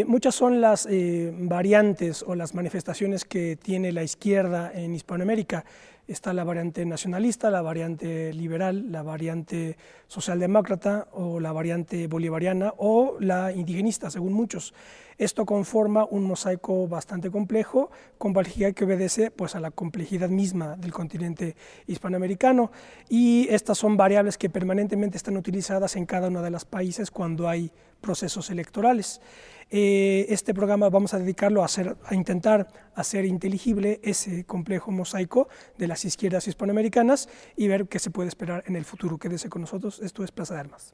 Muchas son las variantes o las manifestaciones que tiene la izquierda en Hispanoamérica. Está la variante nacionalista, la variante liberal, la variante socialdemócrata o la variante bolivariana o la indigenista, según muchos. Esto conforma un mosaico bastante complejo, complejidad que obedece pues, a la complejidad misma del continente hispanoamericano, y estas son variables que permanentemente están utilizadas en cada uno de los países cuando hay procesos electorales. Este programa vamos a dedicarlo a intentar hacer inteligible ese complejo mosaico de las izquierdas hispanoamericanas y ver qué se puede esperar en el futuro. Quédese con nosotros, esto es Plaza de Armas.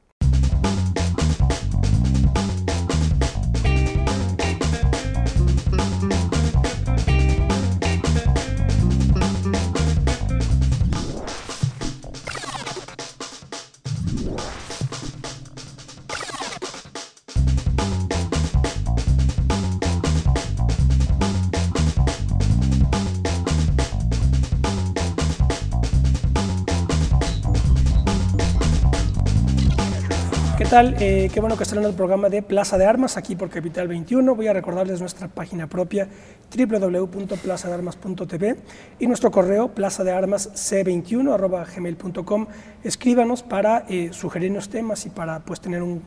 ¿Qué tal? Qué bueno que están en el programa de Plaza de Armas, aquí por Capital 21. Voy a recordarles nuestra página propia, www.plazadearmas.tv, y nuestro correo, plazadearmasc21@gmail.com. Escríbanos para sugerirnos temas y para pues, tener un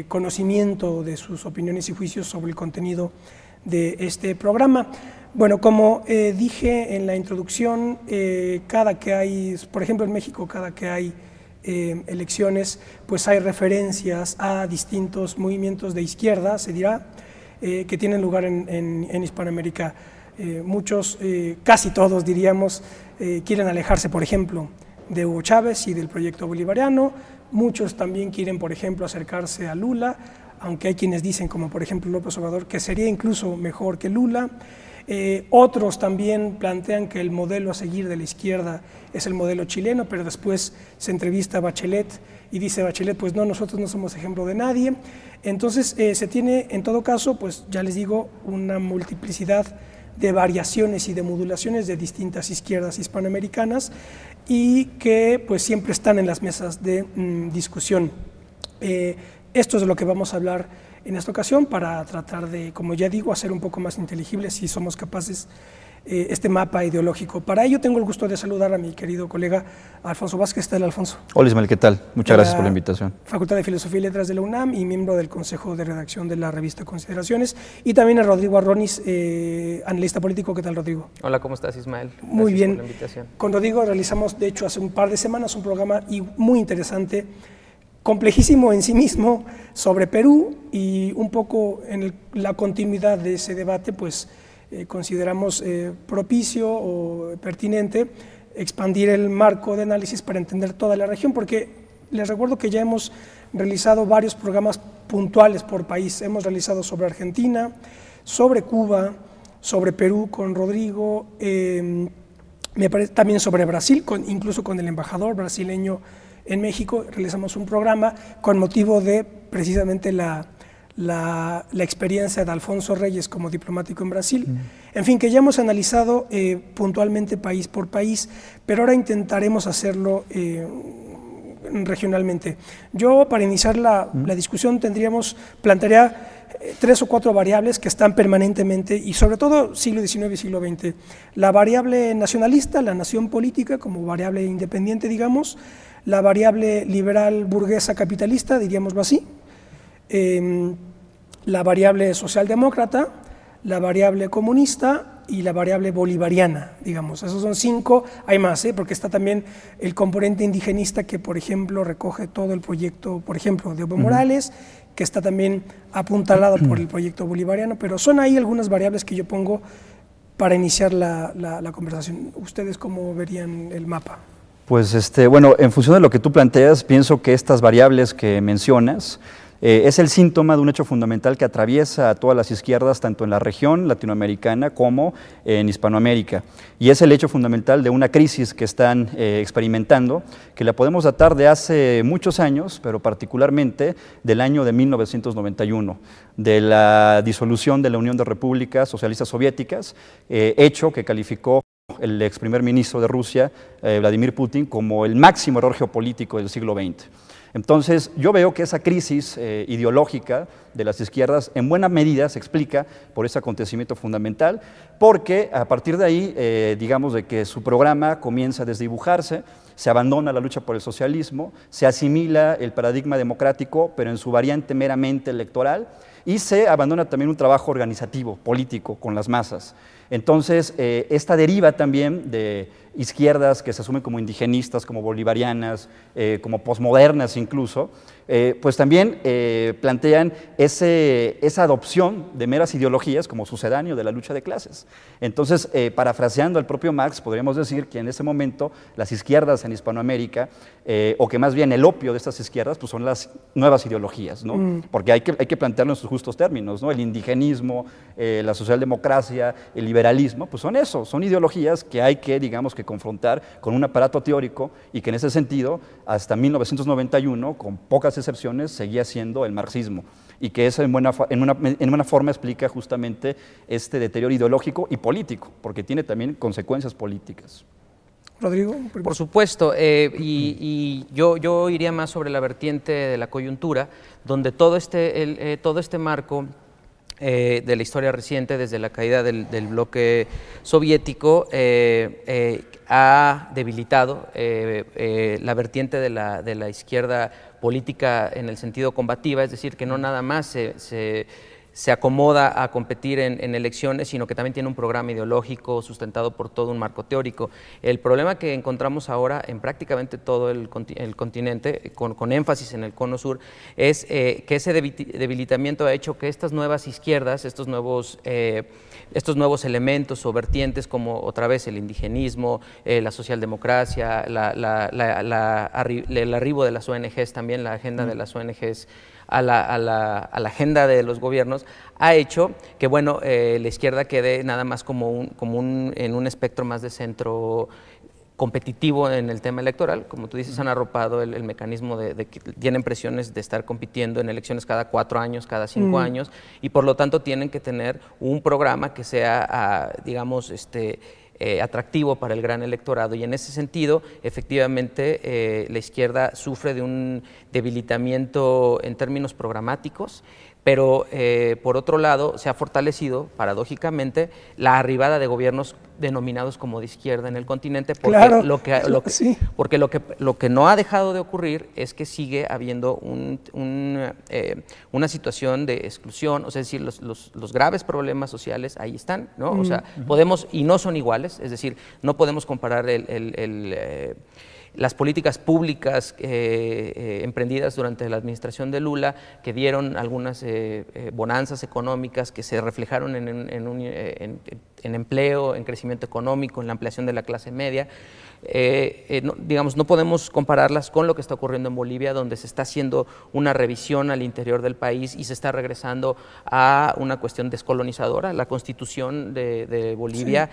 conocimiento de sus opiniones y juicios sobre el contenido de este programa. Bueno, como dije en la introducción, cada que hay, por ejemplo en México, cada que hay elecciones, pues hay referencias a distintos movimientos de izquierda, se dirá, que tienen lugar en Hispanoamérica. Muchos, casi todos diríamos, quieren alejarse, por ejemplo, de Hugo Chávez y del proyecto bolivariano. Muchos también quieren, por ejemplo, acercarse a Lula, aunque hay quienes dicen, como por ejemplo López Obrador, que sería incluso mejor que Lula. Otros también plantean que el modelo a seguir de la izquierda es el modelo chileno, pero después se entrevista a Bachelet y dice Bachelet, pues no, nosotros no somos ejemplo de nadie. Entonces se tiene en todo caso, pues ya les digo, una multiplicidad de variaciones y de modulaciones de distintas izquierdas hispanoamericanas y que pues siempre están en las mesas de discusión. Esto es de lo que vamos a hablar en esta ocasión para tratar de, como ya digo, hacer un poco más inteligible si somos capaces este mapa ideológico. Para ello tengo el gusto de saludar a mi querido colega Alfonso Vázquez. ¿Qué tal, Alfonso? Hola Ismael, ¿qué tal? Muchas gracias por la invitación. Facultad de Filosofía y Letras de la UNAM y miembro del Consejo de Redacción de la revista Consideraciones. Y también a Rodrigo Arronis, analista político. ¿Qué tal, Rodrigo? Hola, ¿cómo estás, Ismael? Gracias. Muy bien. Por la invitación. Con Rodrigo realizamos, de hecho, hace un par de semanas un programa muy interesante, complejísimo en sí mismo, sobre Perú, y un poco en la continuidad de ese debate, pues consideramos propicio o pertinente expandir el marco de análisis para entender toda la región, porque les recuerdo que ya hemos realizado varios programas puntuales por país. Hemos realizado sobre Argentina, sobre Cuba, sobre Perú con Rodrigo, me parece también sobre Brasil, incluso con el embajador brasileño en México. Realizamos un programa con motivo de precisamente la experiencia de Alfonso Reyes como diplomático en Brasil. En fin, que ya hemos analizado puntualmente país por país, pero ahora intentaremos hacerlo regionalmente. Yo, para iniciar la discusión, plantearía 3 o 4 variables que están permanentemente, y sobre todo siglo XIX y siglo XX. La variable nacionalista, la nación política como variable independiente, digamos, la variable liberal burguesa capitalista, diríamoslo así, la variable socialdemócrata, la variable comunista y la variable bolivariana, digamos. Esos son 5, hay más, porque está también el componente indigenista que, por ejemplo, recoge todo el proyecto, por ejemplo, de Evo Morales, que está también apuntalado por el proyecto bolivariano, pero son ahí algunas variables que yo pongo para iniciar la conversación. ¿Ustedes cómo verían el mapa? Pues bueno, en función de lo que tú planteas, pienso que estas variables que mencionas es el síntoma de un hecho fundamental que atraviesa a todas las izquierdas, tanto en la región latinoamericana como en Hispanoamérica. Y es el hecho fundamental de una crisis que están experimentando, que la podemos datar de hace muchos años, pero particularmente del año de 1991, de la disolución de la Unión de Repúblicas Socialistas Soviéticas, hecho que calificó el ex primer ministro de Rusia, Vladimir Putin, como el máximo error geopolítico del siglo XX. Entonces, yo veo que esa crisis ideológica de las izquierdas en buena medida se explica por ese acontecimiento fundamental, porque a partir de ahí, digamos, de que su programa comienza a desdibujarse, se abandona la lucha por el socialismo, se asimila el paradigma democrático, pero en su variante meramente electoral, y se abandona también un trabajo organizativo, político, con las masas. Entonces, esta deriva también de izquierdas que se asumen como indigenistas, como bolivarianas, como posmodernas incluso, pues también plantean esa adopción de meras ideologías como sucedáneo de la lucha de clases. Entonces, parafraseando al propio Marx, podríamos decir que en ese momento las izquierdas en Hispanoamérica, o que más bien el opio de estas izquierdas, pues son las nuevas ideologías, ¿no? Porque hay que plantearlo en sus justos términos, ¿no? El indigenismo, la socialdemocracia, el liberalismo, pues son eso, son ideologías que hay que, digamos, que confrontar con un aparato teórico y que en ese sentido, hasta 1991, con pocas excepciones, seguía siendo el marxismo y que eso en buena forma explica justamente este deterioro ideológico y político, porque tiene también consecuencias políticas. Rodrigo. Por supuesto, y yo iría más sobre la vertiente de la coyuntura, donde todo este marco de la historia reciente, desde la caída del bloque soviético, ha debilitado la vertiente de la izquierda política en el sentido combativa, es decir, que no nada más se acomoda a competir en elecciones, sino que también tiene un programa ideológico sustentado por todo un marco teórico. El problema que encontramos ahora en prácticamente todo el continente, con énfasis en el cono sur, es que ese debilitamiento ha hecho que estas nuevas izquierdas, estos nuevos elementos o vertientes, como otra vez el indigenismo, la socialdemocracia, el arribo de las ONGs, también la agenda de las ONGs, a la agenda de los gobiernos, ha hecho que, bueno, la izquierda quede nada más en un espectro más de centro competitivo en el tema electoral. Como tú dices, han arropado el mecanismo de que tienen presiones de estar compitiendo en elecciones cada 4 años, cada 5 años, y por lo tanto tienen que tener un programa que sea, digamos, atractivo para el gran electorado, y en ese sentido, efectivamente, la izquierda sufre de un debilitamiento en términos programáticos, pero por otro lado se ha fortalecido, paradójicamente, la arribada de gobiernos denominados como de izquierda en el continente, porque, claro, porque lo que no ha dejado de ocurrir es que sigue habiendo una situación de exclusión, o sea, es decir, los graves problemas sociales ahí están, ¿no? O sea, podemos, y no son iguales, es decir, no podemos comparar las políticas públicas emprendidas durante la administración de Lula, que dieron algunas bonanzas económicas que se reflejaron en empleo, en crecimiento económico, en la ampliación de la clase media. Digamos, no podemos compararlas con lo que está ocurriendo en Bolivia, donde se está haciendo una revisión al interior del país y se está regresando a una cuestión descolonizadora. La Constitución de Bolivia,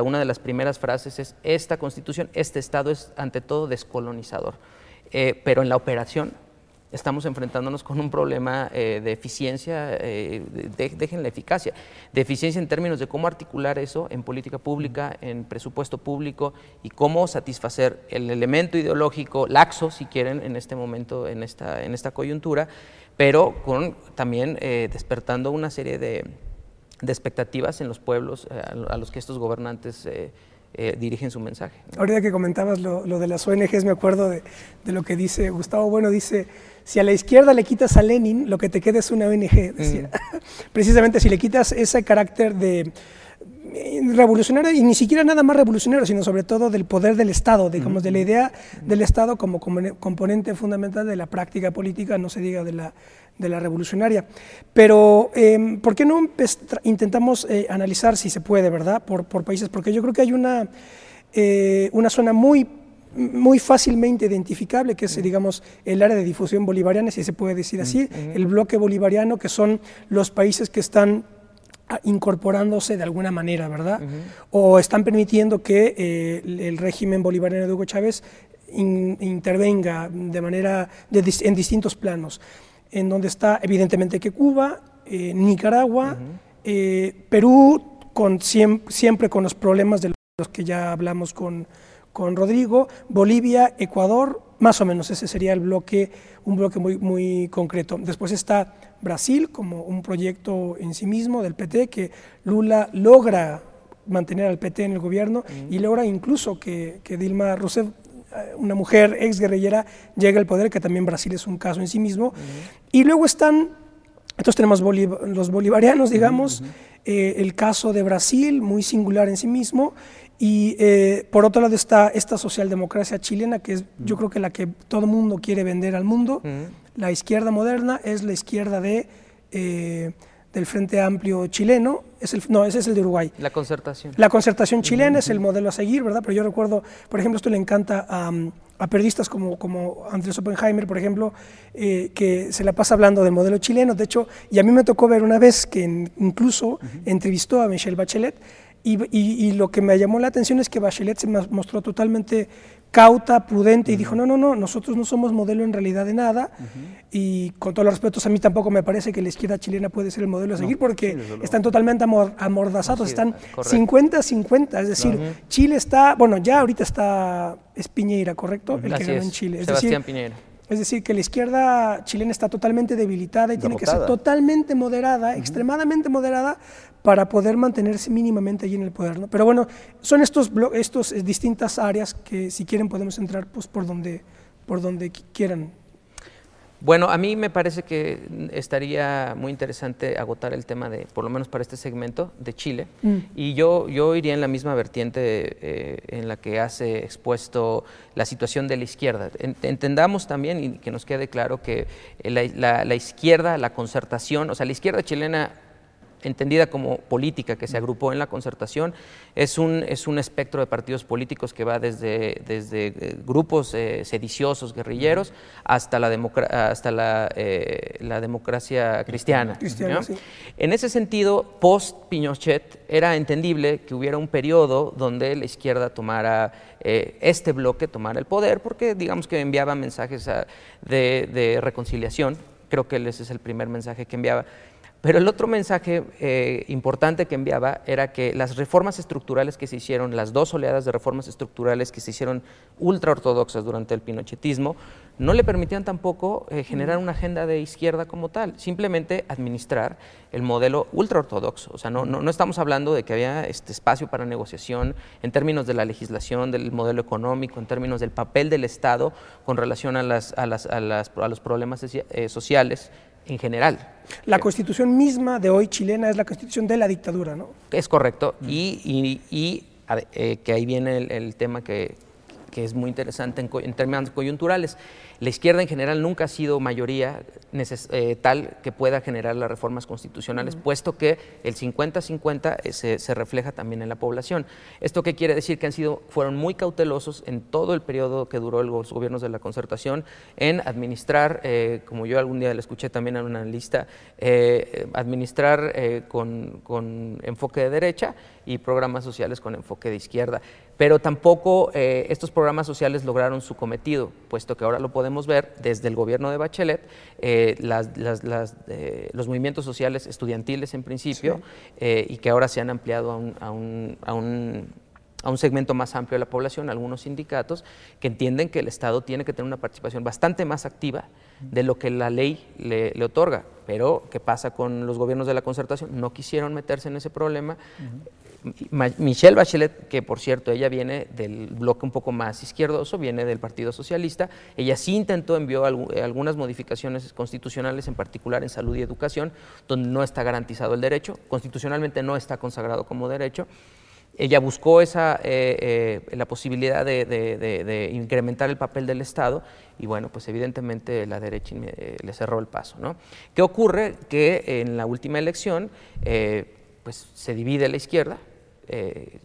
una de las primeras frases es: esta Constitución, este Estado es ante todo descolonizador. Pero en la operación estamos enfrentándonos con un problema de eficiencia, dejen la eficacia, de eficiencia en términos de cómo articular eso en política pública, en presupuesto público, y cómo satisfacer el elemento ideológico laxo, si quieren, en este momento, en esta coyuntura, pero también despertando una serie de expectativas en los pueblos a los que estos gobernantes dirigen su mensaje, ¿no? Ahorita que comentabas lo de las ONGs, me acuerdo de lo que dice Gustavo Bueno, dice: si a la izquierda le quitas a Lenin, lo que te queda es una ONG, decía. Precisamente, si le quitas ese carácter de revolucionario, y ni siquiera nada más revolucionario, sino sobre todo del poder del Estado, digamos, de la idea del Estado como componente fundamental de la práctica política, no se diga de la revolucionaria. Pero, ¿por qué no intentamos analizar, si se puede, ¿verdad?, por países? Porque yo creo que hay una zona muy fácilmente identificable, que es, digamos, el área de difusión bolivariana, si se puede decir así, el bloque bolivariano, que son los países que están incorporándose de alguna manera, ¿verdad? O están permitiendo que el régimen bolivariano de Hugo Chávez intervenga de manera en distintos planos, en donde está evidentemente que Cuba, Nicaragua, Perú, siempre con los problemas de los que ya hablamos con Rodrigo, Bolivia, Ecuador, Más o menos ese sería el bloque, un bloque muy concreto. Después está Brasil como un proyecto en sí mismo del PT, que Lula logra mantener al PT en el gobierno y logra incluso que Dilma Rousseff, una mujer ex guerrillera, llegue al poder, que también Brasil es un caso en sí mismo. Y luego están, entonces tenemos los bolivarianos, digamos, el caso de Brasil, muy singular en sí mismo, y por otro lado está esta socialdemocracia chilena, que es yo creo que la que todo el mundo quiere vender al mundo. La izquierda moderna es la izquierda del Frente Amplio chileno, ese es el de Uruguay. La concertación. La concertación chilena es el modelo a seguir, ¿verdad? Pero yo recuerdo, por ejemplo, esto le encanta a periodistas como Andrés Oppenheimer, por ejemplo, que se la pasa hablando del modelo chileno. De hecho, y a mí me tocó ver una vez que incluso entrevistó a Michelle Bachelet, y lo que me llamó la atención es que Bachelet se mostró totalmente cauta, prudente, y dijo, no, nosotros no somos modelo en realidad de nada, y con todos los respetos, a mí tampoco me parece que la izquierda chilena puede ser el modelo a seguir, porque están totalmente amordazados, están 50-50, es decir, Chile está, bueno, ya ahorita es Piñera, ¿correcto? El que ganó en Chile. Sebastián Piñera. Es decir, que la izquierda chilena está totalmente debilitada y tiene que ser totalmente moderada, extremadamente moderada, para poder mantenerse mínimamente allí en el poder, ¿no? Pero bueno, son estos distintas áreas que, si quieren, podemos entrar pues, por donde quieran. Bueno, a mí me parece que estaría muy interesante agotar el tema de, por lo menos para este segmento, de Chile. Y yo iría en la misma vertiente en la que has expuesto la situación de la izquierda. Entendamos también, y que nos quede claro, que la izquierda, la concertación, o sea, la izquierda chilena, entendida como política, que se agrupó en la concertación, es un espectro de partidos políticos que va desde grupos sediciosos, guerrilleros, hasta la democracia cristiana, ¿no? Sí. En ese sentido, post-Pinochet, era entendible que hubiera un periodo donde la izquierda tomara este bloque, tomara el poder, porque digamos que enviaba mensajes de reconciliación. Creo que ese es el primer mensaje que enviaba. Pero el otro mensaje importante que enviaba era que las reformas estructurales que se hicieron, las dos oleadas de reformas estructurales que se hicieron ultraortodoxas durante el pinochetismo, no le permitían tampoco generar una agenda de izquierda como tal, simplemente administrar el modelo ultraortodoxo. O sea, no estamos hablando de que había espacio para negociación en términos de la legislación, del modelo económico, en términos del papel del Estado con relación a los problemas sociales en general. La constitución misma de hoy chilena es la constitución de la dictadura, ¿no? Es correcto, y que ahí viene el tema que es muy interesante en términos coyunturales. La izquierda en general nunca ha sido mayoría tal que pueda generar las reformas constitucionales, puesto que el 50-50 se refleja también en la población. ¿Esto qué quiere decir? Que fueron muy cautelosos en todo el periodo que duró los gobiernos de la concertación en administrar, como yo algún día le escuché también a un analista, administrar con enfoque de derecha y programas sociales con enfoque de izquierda. Pero tampoco estos programas sociales lograron su cometido, puesto que ahora lo podemos ver desde el gobierno de Bachelet, los movimientos sociales estudiantiles en principio, y que ahora se han ampliado a un segmento más amplio de la población, algunos sindicatos, que entienden que el Estado tiene que tener una participación bastante más activa de lo que la ley le otorga. Pero, ¿qué pasa con los gobiernos de la concertación? No quisieron meterse en ese problema. Michelle Bachelet, que por cierto ella viene del bloque un poco más izquierdoso, viene del Partido Socialista, ella sí envió algunas modificaciones constitucionales, en particular en salud y educación, donde no está garantizado el derecho, constitucionalmente no está consagrado como derecho. Ella buscó la posibilidad de incrementar el papel del Estado y bueno, pues evidentemente la derecha le cerró el paso, ¿no? ¿Qué ocurre? Que en la última elección pues se divide la izquierda,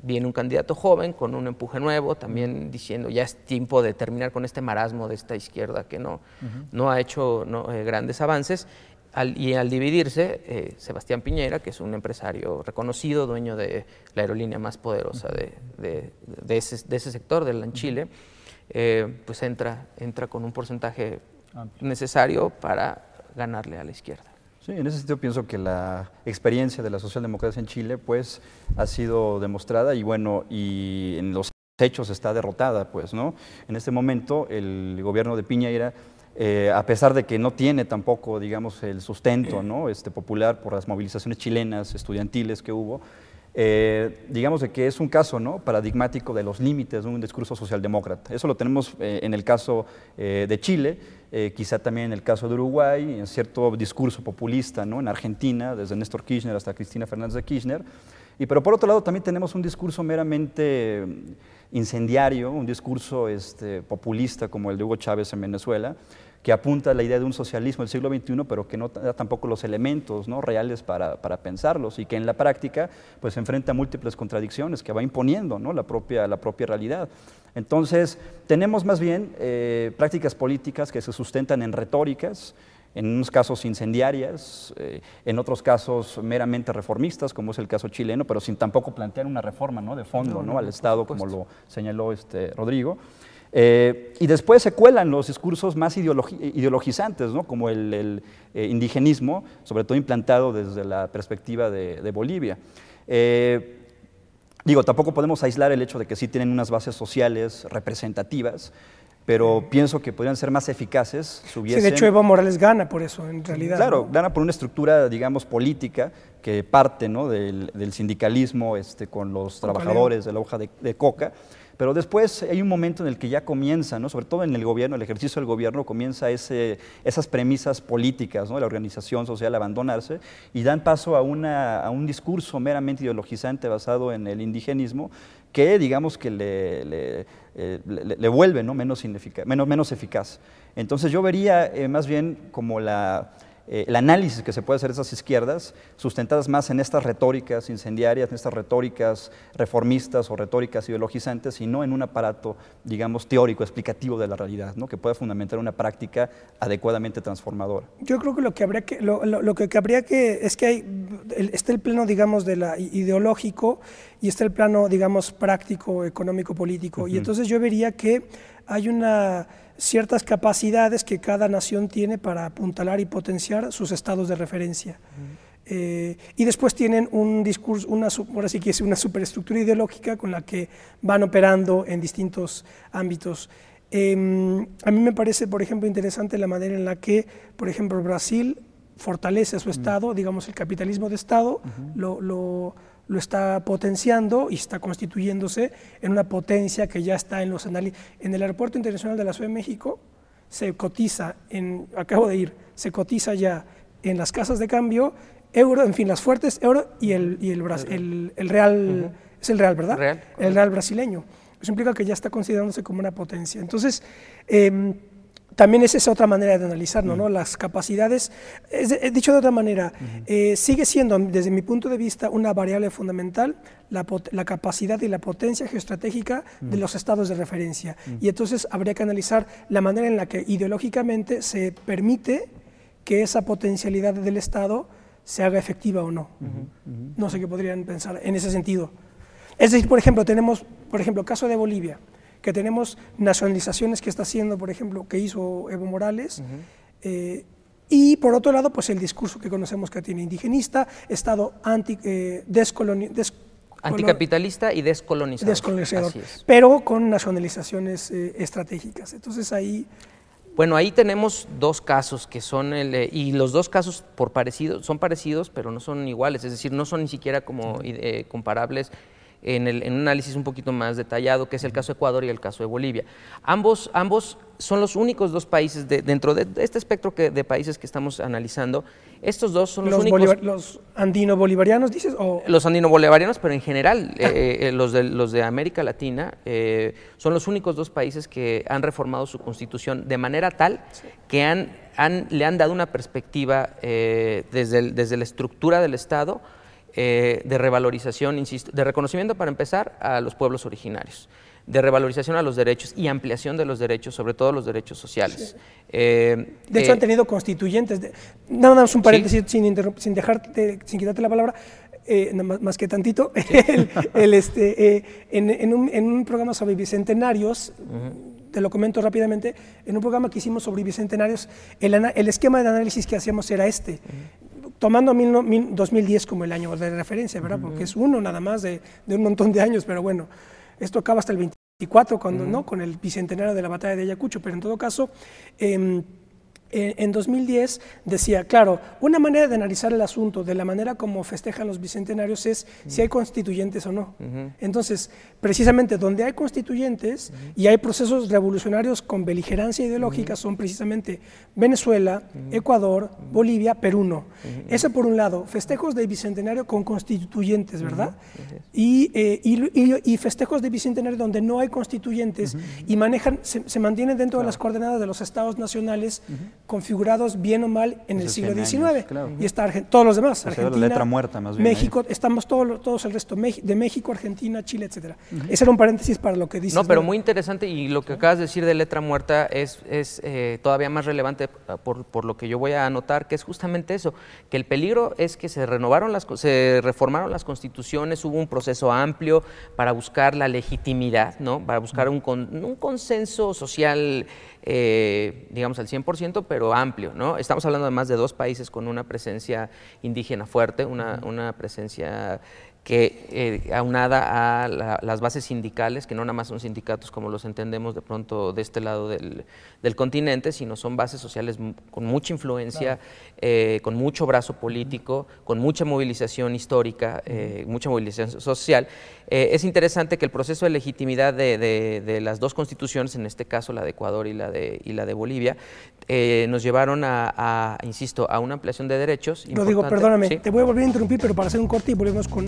viene un candidato joven con un empuje nuevo, también diciendo ya es tiempo de terminar con este marasmo de esta izquierda que no ha hecho grandes avances. Y al dividirse, Sebastián Piñera, que es un empresario reconocido, dueño de la aerolínea más poderosa de ese sector, del LAN-Chile, pues entra con un porcentaje necesario para ganarle a la izquierda. Sí, en ese sentido pienso que la experiencia de la socialdemocracia en Chile pues ha sido demostrada y bueno, y en los hechos está derrotada, pues, ¿no? En este momento el gobierno de Piñera, a pesar de que no tiene tampoco, digamos, el sustento, ¿no? Popular por las movilizaciones chilenas estudiantiles que hubo, digamos de que es un caso, ¿no? Paradigmático de los límites de un discurso socialdemócrata. Eso lo tenemos en el caso de Chile, quizá también en el caso de Uruguay, en cierto discurso populista, ¿no? En Argentina, desde Néstor Kirchner hasta Cristina Fernández de Kirchner. Pero por otro lado también tenemos un discurso meramente incendiario, un discurso populista como el de Hugo Chávez en Venezuela, que apunta a la idea de un socialismo del siglo XXI, pero que no da tampoco los elementos, ¿no? reales para pensarlos, y que en la práctica pues enfrenta múltiples contradicciones que va imponiendo, ¿no? la propia realidad. Entonces, tenemos más bien prácticas políticas que se sustentan en retóricas, en unos casos incendiarias, en otros casos meramente reformistas, como es el caso chileno, pero sin tampoco plantear una reforma, ¿no? de fondo, ¿no? al Estado, como lo señaló Rodrigo. Y después se cuelan los discursos más ideologizantes, ¿no? como el indigenismo, sobre todo implantado desde la perspectiva de Bolivia. Tampoco podemos aislar el hecho de que sí tienen unas bases sociales representativas, pero pienso que podrían ser más eficaces si hubiesen... Sí, de hecho Evo Morales gana por eso, en realidad. Claro, ¿no? gana por una estructura, digamos, política que parte, ¿no? del sindicalismo con los trabajadores de la hoja de coca, pero después hay un momento en el que ya comienza, ¿no? sobre todo en el gobierno, el ejercicio del gobierno, comienza esas premisas políticas, ¿no? de la organización social a abandonarse y dan paso a un discurso meramente ideologizante basado en el indigenismo que, digamos, que le vuelve, ¿no? menos eficaz. Entonces yo vería más bien como el análisis que se puede hacer de esas izquierdas, sustentadas más en estas retóricas incendiarias, en estas retóricas reformistas o retóricas ideologizantes, y no en un aparato, digamos, teórico, explicativo de la realidad, ¿no? que pueda fundamentar una práctica adecuadamente transformadora. Yo creo que lo que habría que es que está el plano, digamos, ideológico y está el plano, digamos, práctico, económico, político, y entonces yo vería que hay ciertas capacidades que cada nación tiene para apuntalar y potenciar sus estados de referencia. Y después tienen un discurso, ahora sí que es una superestructura ideológica con la que van operando en distintos ámbitos. A mí me parece, por ejemplo, interesante la manera en la que, por ejemplo, Brasil fortalece a su Estado, digamos, el capitalismo de Estado, lo está potenciando y está constituyéndose en una potencia que ya está en el Aeropuerto Internacional de la Ciudad de México, se cotiza, se cotiza ya en las casas de cambio, euro, en fin, las fuertes, euro y el real, es el real, ¿verdad? Real. El real brasileño. Eso implica que ya está considerándose como una potencia. Entonces, también es esa otra manera de analizarlo, ¿no? Las capacidades, dicho de otra manera, sigue siendo, desde mi punto de vista, una variable fundamental la capacidad y la potencia geoestratégica de los estados de referencia. Y entonces habría que analizar la manera en la que ideológicamente se permite que esa potencialidad del Estado se haga efectiva o no. No sé qué podrían pensar en ese sentido. Es decir, por ejemplo, tenemos, caso de Bolivia, que tenemos nacionalizaciones que está haciendo, por ejemplo, que hizo Evo Morales, y por otro lado, pues el discurso que conocemos que tiene indigenista, Estado anticapitalista y descolonizador. Así es. Pero con nacionalizaciones estratégicas. Entonces ahí... Bueno, ahí tenemos dos casos que son, y los dos casos son parecidos, pero no son iguales, es decir, no son ni siquiera como comparables en un análisis un poquito más detallado, que es el caso de Ecuador y el caso de Bolivia. Ambos son los únicos dos países dentro de este espectro de países que estamos analizando. Estos dos son los únicos... ¿Los andino-bolivarianos dices? Los andino-bolivarianos, pero en general los de América Latina son los únicos dos países que han reformado su constitución de manera tal que le han dado una perspectiva desde la estructura del Estado, de revalorización, insisto, de reconocimiento para empezar a los pueblos originarios, de revalorización a los derechos y ampliación de los derechos, sobre todo los derechos sociales. Sí. De hecho han tenido constituyentes, nada más un paréntesis, ¿sí? sin quitarte la palabra, más que tantito, en un programa sobre bicentenarios, te lo comento rápidamente, en un programa que hicimos sobre bicentenarios, el esquema de análisis que hacíamos era tomando 2010 como el año de referencia, ¿verdad? Porque es uno nada más de un montón de años, pero bueno, esto acaba hasta el 20. 1924, cuando, ¿no? Con el bicentenario de la batalla de Ayacucho, pero en todo caso, en 2010 decía, claro, una manera de analizar el asunto de la manera como festejan los bicentenarios es si hay constituyentes o no. Entonces, precisamente donde hay constituyentes y hay procesos revolucionarios con beligerancia ideológica son precisamente Venezuela, Ecuador, Bolivia, Perú no. Eso por un lado, festejos de bicentenario con constituyentes, ¿verdad? Y festejos de bicentenario donde no hay constituyentes y manejan, se mantienen dentro de las coordenadas de los estados nacionales configurados bien o mal en el siglo XIX. Y está todos los demás, Argentina, la letra muerta, más bien, México, ahí. Estamos todos el resto, de México, Argentina, Chile, etcétera. Ese era un paréntesis para lo que dices. No, pero muy interesante, y lo que acabas de decir de letra muerta es todavía más relevante por lo que yo voy a anotar, que es justamente eso, que el peligro es que se reformaron las constituciones, hubo un proceso amplio para buscar la legitimidad, ¿no? Para buscar un consenso social, digamos al 100%, pero amplio, ¿no? Estamos hablando además de dos países con una presencia indígena fuerte, una presencia que aunada a las bases sindicales, que no nada más son sindicatos como los entendemos de pronto de este lado del continente, sino son bases sociales con mucha influencia, con mucho brazo político, con mucha movilización histórica, mucha movilización social. Es interesante que el proceso de legitimidad de las dos constituciones, en este caso la de Ecuador y la de Bolivia, nos llevaron insisto, a una ampliación de derechos. Rodrigo, perdóname, ¿sí? Te voy a volver a interrumpir, pero para hacer un corte y volvemos con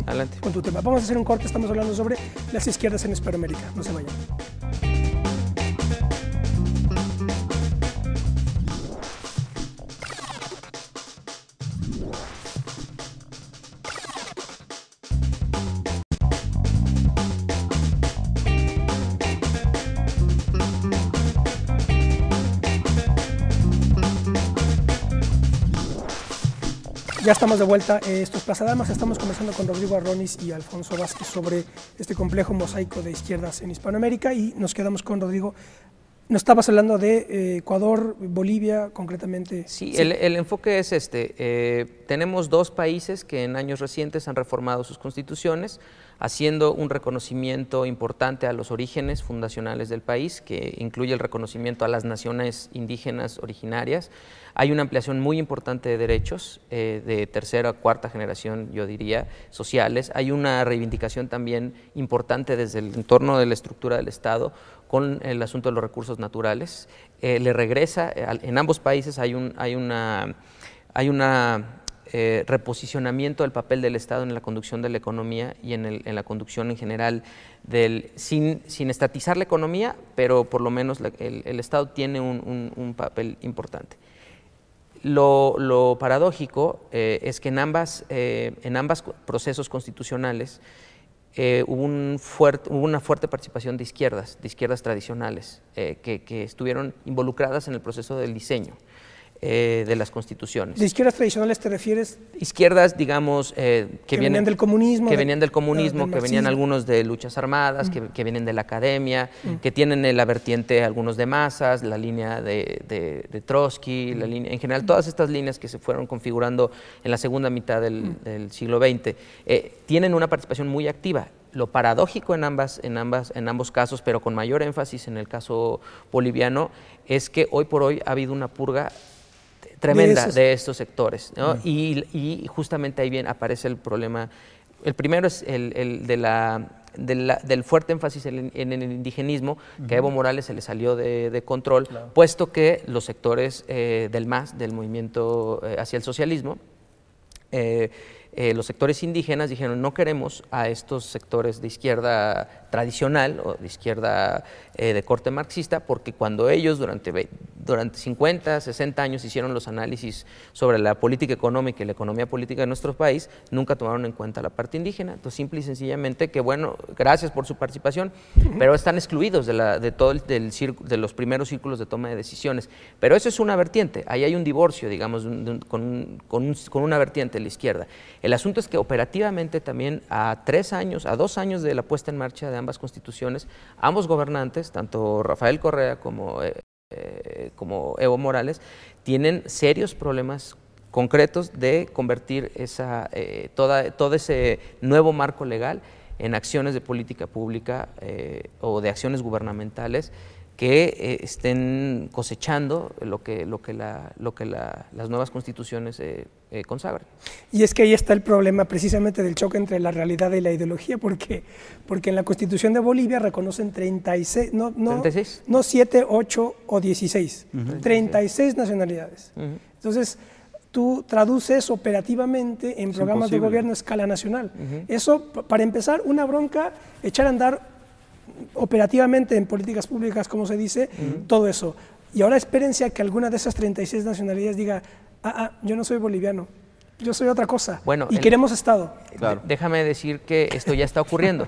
tu tema. Vamos a hacer un corte, estamos hablando sobre las izquierdas en Hispanoamérica. No se vayan. Ya estamos de vuelta, esto es Plaza Damas, estamos conversando con Rodrigo Arronis y Alfonso Vázquez sobre este complejo mosaico de izquierdas en Hispanoamérica y nos quedamos con Rodrigo. Nos estabas hablando de Ecuador, Bolivia, concretamente. Sí, el enfoque es tenemos dos países que en años recientes han reformado sus constituciones, haciendo un reconocimiento importante a los orígenes fundacionales del país, que incluye el reconocimiento a las naciones indígenas originarias. Hay una ampliación muy importante de derechos, de tercera o cuarta generación, yo diría, sociales. Hay una reivindicación también importante desde el entorno de la estructura del Estado con el asunto de los recursos naturales. Le regresa, en ambos países hay un reposicionamiento del papel del Estado en la conducción de la economía y en la conducción en general, sin estatizar la economía, pero por lo menos el Estado tiene un papel importante. Lo paradójico es que en ambos procesos constitucionales hubo una fuerte participación de izquierdas tradicionales, que estuvieron involucradas en el proceso del diseño de las constituciones. ¿De izquierdas tradicionales te refieres? Izquierdas, digamos, que venían del comunismo. Que venían del comunismo, que venían algunos de luchas armadas, que vienen de la academia, que tienen la vertiente algunos de masas, la línea de Trotsky, en general todas estas líneas que se fueron configurando en la segunda mitad del siglo XX, tienen una participación muy activa. Lo paradójico en ambos casos, pero con mayor énfasis en el caso boliviano, es que hoy por hoy ha habido una purga tremenda de estos sectores, ¿no? Y justamente ahí bien aparece el problema. El primero es el del fuerte énfasis en el indigenismo, que a Evo Morales se le salió de control, puesto que los sectores del MAS, del movimiento hacia el socialismo, los sectores indígenas dijeron: no queremos a estos sectores de izquierda tradicional o de izquierda de corte marxista, porque cuando ellos durante 50, 60 años hicieron los análisis sobre la política económica y la economía política de nuestro país, nunca tomaron en cuenta la parte indígena. Entonces, simple y sencillamente, que bueno, gracias por su participación, pero están excluidos de los primeros círculos de toma de decisiones. Pero eso es una vertiente, ahí hay un divorcio, digamos, con una vertiente de la izquierda. El asunto es que operativamente también a 2 años de la puesta en marcha de ambas constituciones, ambos gobernantes, tanto Rafael Correa como Evo Morales, tienen serios problemas concretos de convertir todo ese nuevo marco legal en acciones de política pública o de acciones gubernamentales que estén cosechando lo que las nuevas constituciones consagran. Y es que ahí está el problema precisamente del choque entre la realidad y la ideología, porque en la Constitución de Bolivia reconocen 36, no 7, 8 o 16, 36 nacionalidades. Entonces, tú traduces operativamente en programas de gobierno a escala nacional. Eso, para empezar, una bronca, echar a andar operativamente en políticas públicas, como se dice, todo eso. Y ahora espérense a que alguna de esas 36 nacionalidades diga, yo no soy boliviano, yo soy otra cosa, bueno, y queremos Estado. Claro. Déjame decir que esto ya está ocurriendo.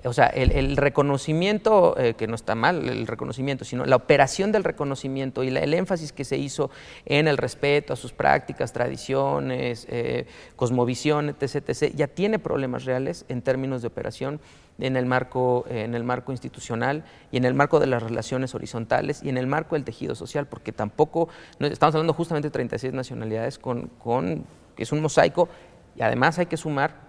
O sea, el reconocimiento, que no está mal el reconocimiento, sino la operación del reconocimiento y el énfasis que se hizo en el respeto a sus prácticas, tradiciones, cosmovisión, etc., ya tiene problemas reales en términos de operación en el marco institucional y en el marco de las relaciones horizontales y en el marco del tejido social, porque tampoco, estamos hablando justamente de 36 nacionalidades que es un mosaico, y además hay que sumar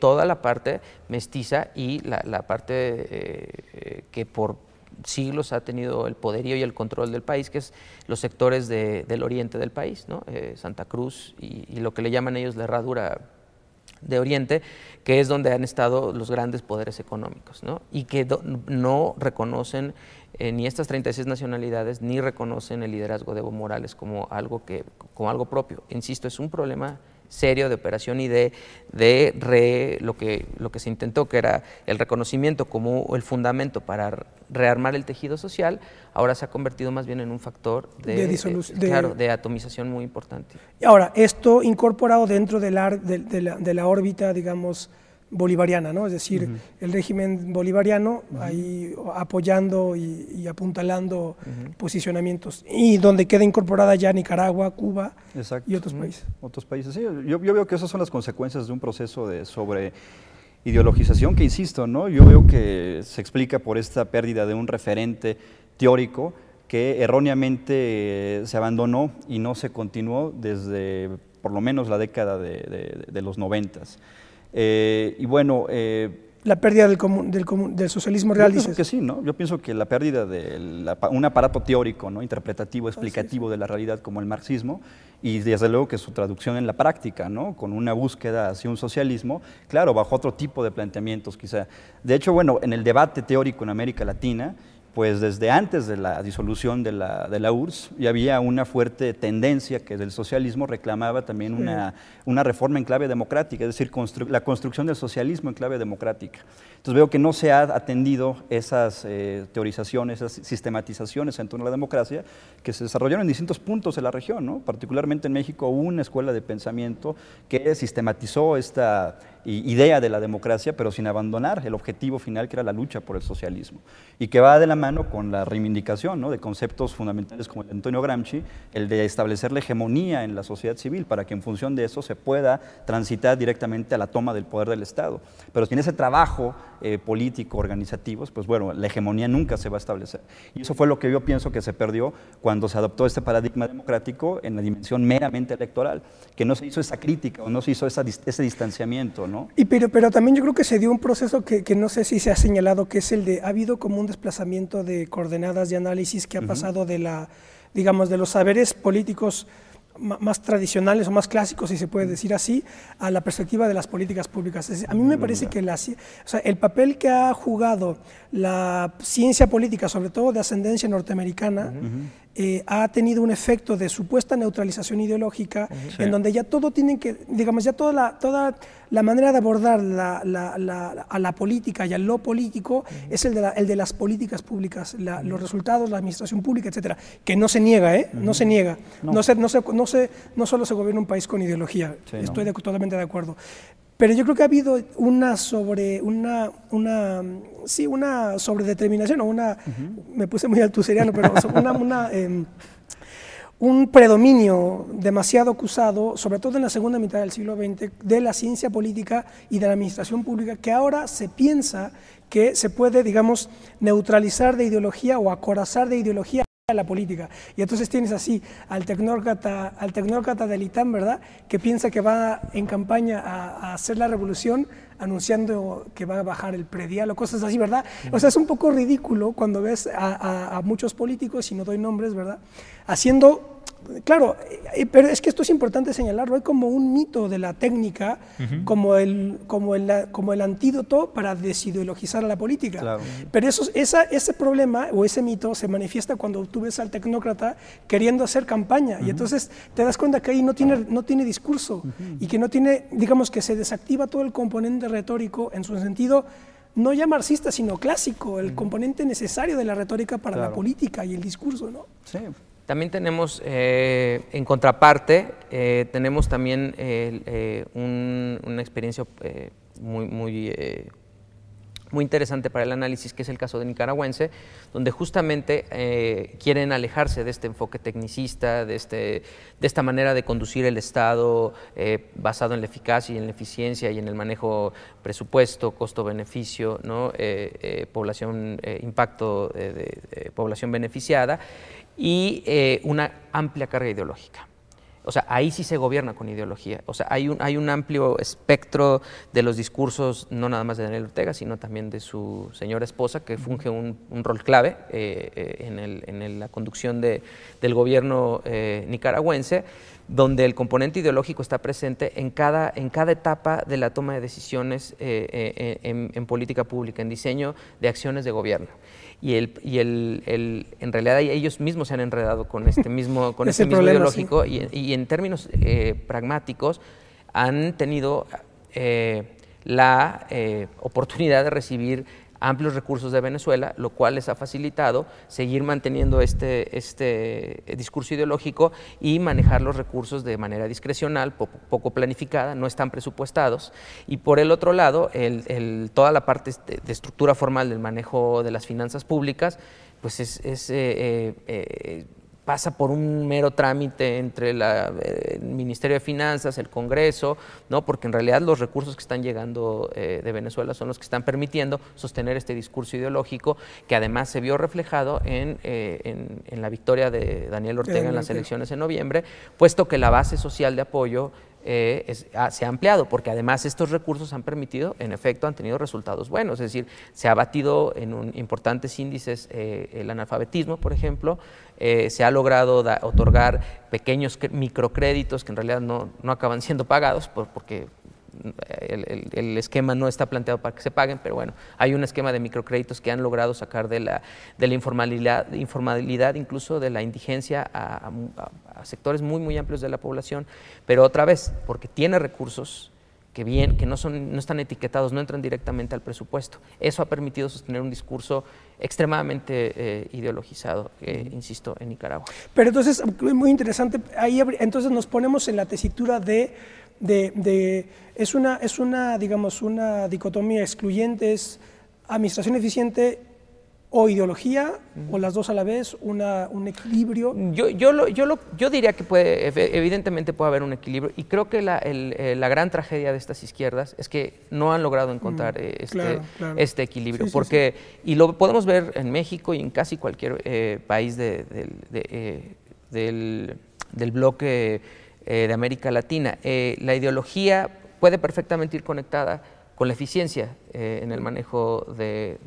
toda la parte mestiza y la parte que por siglos ha tenido el poderío y el control del país, que es los sectores del oriente del país, ¿no? Santa Cruz y lo que le llaman ellos la herradura de Oriente, que es donde han estado los grandes poderes económicos, ¿no? Y que no reconocen ni estas 36 nacionalidades, ni reconocen el liderazgo de Evo Morales como algo propio. Insisto, es un problema serio de operación y lo que se intentó, que era el reconocimiento como el fundamento para rearmar el tejido social, ahora se ha convertido más bien en un factor de atomización muy importante. Ahora, esto incorporado dentro de la órbita, digamos, bolivariana, ¿no? Es decir, el régimen bolivariano ahí apoyando y apuntalando posicionamientos, y donde queda incorporada ya Nicaragua, Cuba. Exacto. Y otros países. Otros países, sí. Yo veo que esas son las consecuencias de un proceso de sobreideologización que, insisto, ¿no? Yo veo que se explica por esta pérdida de un referente teórico que erróneamente se abandonó y no se continuó desde por lo menos la década de los 90s. Y bueno, la pérdida del socialismo real, dices. Yo pienso que sí, ¿no? Yo pienso que la pérdida de un aparato teórico, ¿no? Interpretativo, explicativo de la realidad como el marxismo, y desde luego que su traducción en la práctica, ¿no? Con una búsqueda hacia un socialismo, claro, bajo otro tipo de planteamientos quizá. De hecho, bueno, en el debate teórico en América Latina, pues desde antes de la disolución de la URSS ya había una fuerte tendencia que del socialismo reclamaba también una reforma en clave democrática, es decir, la construcción del socialismo en clave democrática. Entonces veo que no se ha atendido esas teorizaciones, esas sistematizaciones en torno a la democracia que se desarrollaron en distintos puntos de la región, ¿no? Particularmente en México hubo una escuela de pensamiento que sistematizó esta idea de la democracia, pero sin abandonar el objetivo final que era la lucha por el socialismo, y que va de la mano con la reivindicación, ¿no? De conceptos fundamentales como el de Antonio Gramsci, el de establecer la hegemonía en la sociedad civil para que en función de eso se pueda transitar directamente a la toma del poder del Estado. Pero sin ese trabajo político, organizativo, pues bueno, la hegemonía nunca se va a establecer. Y eso fue lo que yo pienso que se perdió cuando se adoptó este paradigma democrático en la dimensión meramente electoral, que no se hizo esa crítica o no se hizo ese distanciamiento, ¿no? Pero también yo creo que se dio un proceso que no sé si se ha señalado, que es ha habido como un desplazamiento de coordenadas de análisis que ha pasado digamos, de los saberes políticos más tradicionales o más clásicos, si se puede decir así, a la perspectiva de las políticas públicas. Es decir, a mí me parece que el papel que ha jugado la ciencia política, sobre todo de ascendencia norteamericana, ha tenido un efecto de supuesta neutralización ideológica, en donde ya todo tiene que, digamos, ya toda la manera de abordar a la política y a lo político es el de las políticas públicas, los resultados, la administración pública, etcétera, que no se niega, no se niega, no solo se gobierna un país con ideología, estoy totalmente de acuerdo. Pero yo creo que ha habido una sobredeterminación, o me puse muy altuseriano, pero un predominio demasiado acusado, sobre todo en la segunda mitad del siglo XX, de la ciencia política y de la administración pública, que ahora se piensa que se puede, digamos, neutralizar de ideología o acorazar de ideología la política. Y entonces tienes así al tecnócrata del ITAM, ¿verdad?, que piensa que va en campaña a hacer la revolución anunciando que va a bajar el predial o cosas así, ¿verdad? O sea, es un poco ridículo cuando ves a muchos políticos, y no doy nombres, ¿verdad?, haciendo... Claro, pero es que esto es importante señalarlo, hay como un mito de la técnica como el antídoto para desideologizar a la política. Claro. Pero ese problema o ese mito se manifiesta cuando tú ves al tecnócrata queriendo hacer campaña y entonces te das cuenta que ahí no tiene discurso y que no tiene, digamos, que se desactiva todo el componente retórico en su sentido no ya marxista, sino clásico, el componente necesario de la retórica para la política y el discurso, ¿no? Sí. También tenemos, en contraparte, tenemos también una experiencia muy interesante para el análisis, que es el caso de nicaragüense, donde justamente quieren alejarse de este enfoque tecnicista, de esta manera de conducir el Estado basado en la eficacia y en la eficiencia y en el manejo presupuesto, costo-beneficio, ¿no? Población, impacto de población beneficiada, y una amplia carga ideológica. O sea, ahí sí se gobierna con ideología. O sea, hay un amplio espectro de los discursos, no nada más de Daniel Ortega, sino también de su señora esposa, que funge un rol clave en la conducción del gobierno nicaragüense, donde el componente ideológico está presente en cada etapa de la toma de decisiones en política pública, en diseño de acciones de gobierno. En realidad ellos mismos se han enredado con este mismo ideológico, sí. y en términos pragmáticos han tenido la oportunidad de recibir amplios recursos de Venezuela, lo cual les ha facilitado seguir manteniendo este discurso ideológico y manejar los recursos de manera discrecional, poco planificada, no están presupuestados. Y por el otro lado, toda la parte de estructura formal del manejo de las finanzas públicas, pues pasa por un mero trámite entre el Ministerio de Finanzas, el Congreso, ¿no? Porque en realidad los recursos que están llegando de Venezuela son los que están permitiendo sostener este discurso ideológico, que además se vio reflejado en la victoria de Daniel Ortega en las elecciones en noviembre, puesto que la base social de apoyo se ha ampliado, porque además estos recursos han permitido, en efecto, han tenido resultados buenos, es decir, se ha batido en importantes índices el analfabetismo, por ejemplo, se ha logrado otorgar pequeños microcréditos que en realidad no acaban siendo pagados porque el esquema no está planteado para que se paguen, pero bueno, hay un esquema de microcréditos que han logrado sacar de la informalidad, incluso de la indigencia a sectores muy amplios de la población, pero otra vez, porque tiene recursos que no están etiquetados, no entran directamente al presupuesto. Eso ha permitido sostener un discurso extremadamente ideologizado, insisto, en Nicaragua. Pero entonces, muy interesante, ahí entonces nos ponemos en la tesitura es una, digamos, una dicotomía excluyente, es administración eficiente o ideología, o las dos a la vez, un equilibrio. Yo diría que evidentemente puede haber un equilibrio, y creo que la gran tragedia de estas izquierdas es que no han logrado encontrar este equilibrio, porque y lo podemos ver en México y en casi cualquier país del bloque de América Latina. La ideología puede perfectamente ir conectada con la eficiencia en el manejo de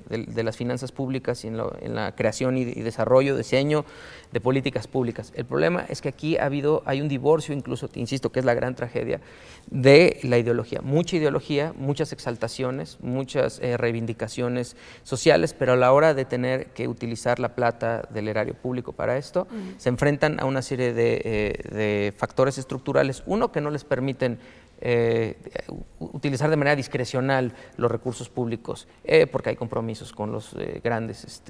las finanzas públicas y en la creación y desarrollo, diseño de políticas públicas. El problema es que aquí hay un divorcio, incluso, insisto, que es la gran tragedia de la ideología. Mucha ideología, muchas exaltaciones, muchas reivindicaciones sociales, pero a la hora de tener que utilizar la plata del erario público para esto, se enfrentan a una serie de factores estructurales, uno, que no les permiten utilizar de manera discrecional los recursos públicos, porque hay compromisos con los grandes,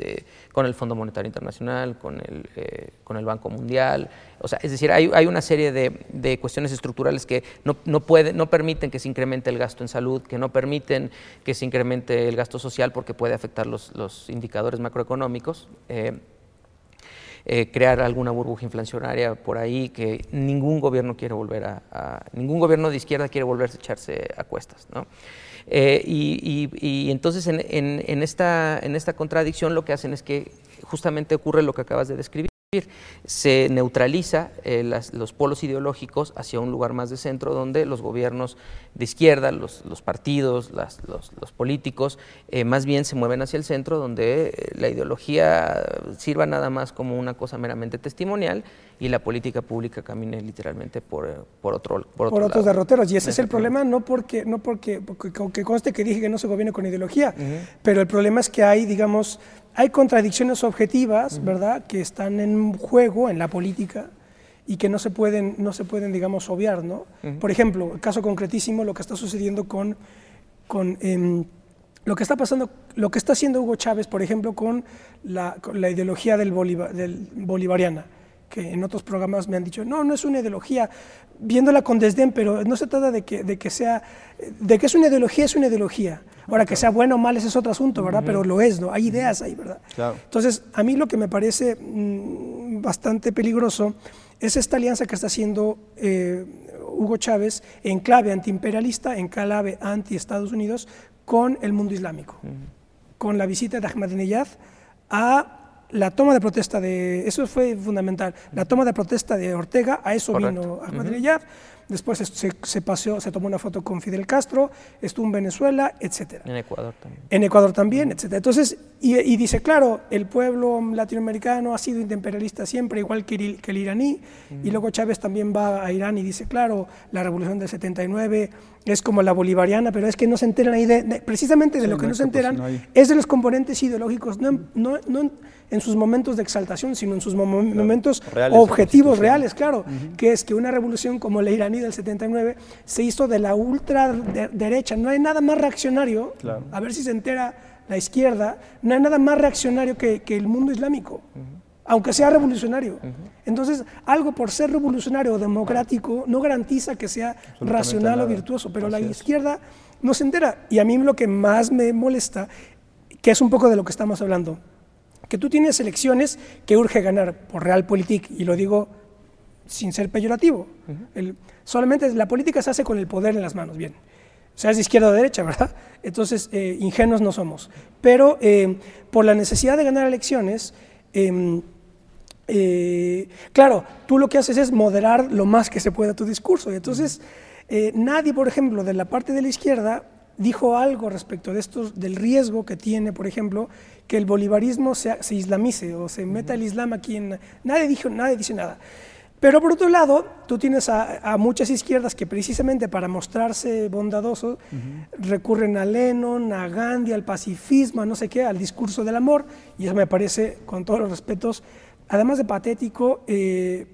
con el Fondo Monetario Internacional, con el Banco Mundial. O sea, es decir, hay una serie de cuestiones estructurales que no permiten que se incremente el gasto en salud, que no permiten que se incremente el gasto social, porque puede afectar los indicadores macroeconómicos. Crear alguna burbuja inflacionaria por ahí que ningún gobierno quiere ningún gobierno de izquierda quiere volverse a echarse a cuestas, ¿no? Y entonces en esta contradicción lo que hacen es que justamente ocurre lo que acabas de describir. Se neutraliza los polos ideológicos hacia un lugar más de centro, donde los gobiernos de izquierda, los partidos, los políticos, más bien se mueven hacia el centro, donde la ideología sirva nada más como una cosa meramente testimonial y la política pública camine literalmente por otros derroteros. Y ese es el problema, no porque que conste que dije que no se gobierna con ideología, pero el problema es que hay, digamos, hay contradicciones objetivas, ¿verdad?, que están en juego en la política y que no se pueden, digamos, obviar, ¿no? Por ejemplo, el caso concretísimo, lo que está sucediendo con lo que está pasando, lo que está haciendo Hugo Chávez, por ejemplo, con la ideología del bolivariana, que en otros programas me han dicho, no es una ideología, viéndola con desdén, pero no se trata de que es una ideología. Ahora, que sea bueno o mal, ese es otro asunto, ¿verdad? Pero lo es, ¿no? Hay ideas ahí, ¿verdad? Claro. Entonces, a mí lo que me parece bastante peligroso es esta alianza que está haciendo Hugo Chávez en clave antiimperialista, en clave anti-Estados Unidos, con el mundo islámico, con la visita de Ahmadinejad a la toma de protesta eso fue fundamental, la toma de protesta de Ortega, a eso vino Ahmadinejad, después se tomó una foto con Fidel Castro, estuvo en Venezuela, etc. En Ecuador también. En Ecuador también, etc. Entonces, y dice, claro, el pueblo latinoamericano ha sido imperialista siempre, igual que el iraní, y luego Chávez también va a Irán y dice, claro, la revolución del 79 es como la bolivariana, pero es que no se enteran ahí, precisamente de lo que no se enteran, es de los componentes ideológicos, no en sus momentos de exaltación, sino en sus momentos reales, objetivos reales, claro, que es que una revolución como la iraní del 79 se hizo de la ultraderecha, no hay nada más reaccionario, a ver si se entera la izquierda, no hay nada más reaccionario que el mundo islámico, aunque sea revolucionario. Entonces, algo por ser revolucionario o democrático no garantiza que sea racional o virtuoso, pero la izquierda no se entera. Y a mí lo que más me molesta, que es un poco de lo que estamos hablando, que tú tienes elecciones que urge ganar por Realpolitik, y lo digo sin ser peyorativo. Solamente la política se hace con el poder en las manos, bien. Seas de izquierda o de derecha, ¿verdad? Entonces, ingenuos no somos. Pero por la necesidad de ganar elecciones, claro, tú lo que haces es moderar lo más que se pueda tu discurso. Y entonces, nadie, por ejemplo, de la parte de la izquierda dijo algo respecto de del riesgo que tiene, por ejemplo, que el bolivarismo se islamice o se meta el Islam aquí nadie dice nada. Pero por otro lado, tú tienes a muchas izquierdas que precisamente para mostrarse bondadosos recurren a Lennon, a Gandhi, al pacifismo, a no sé qué, al discurso del amor, y eso me parece, con todos los respetos, además de patético,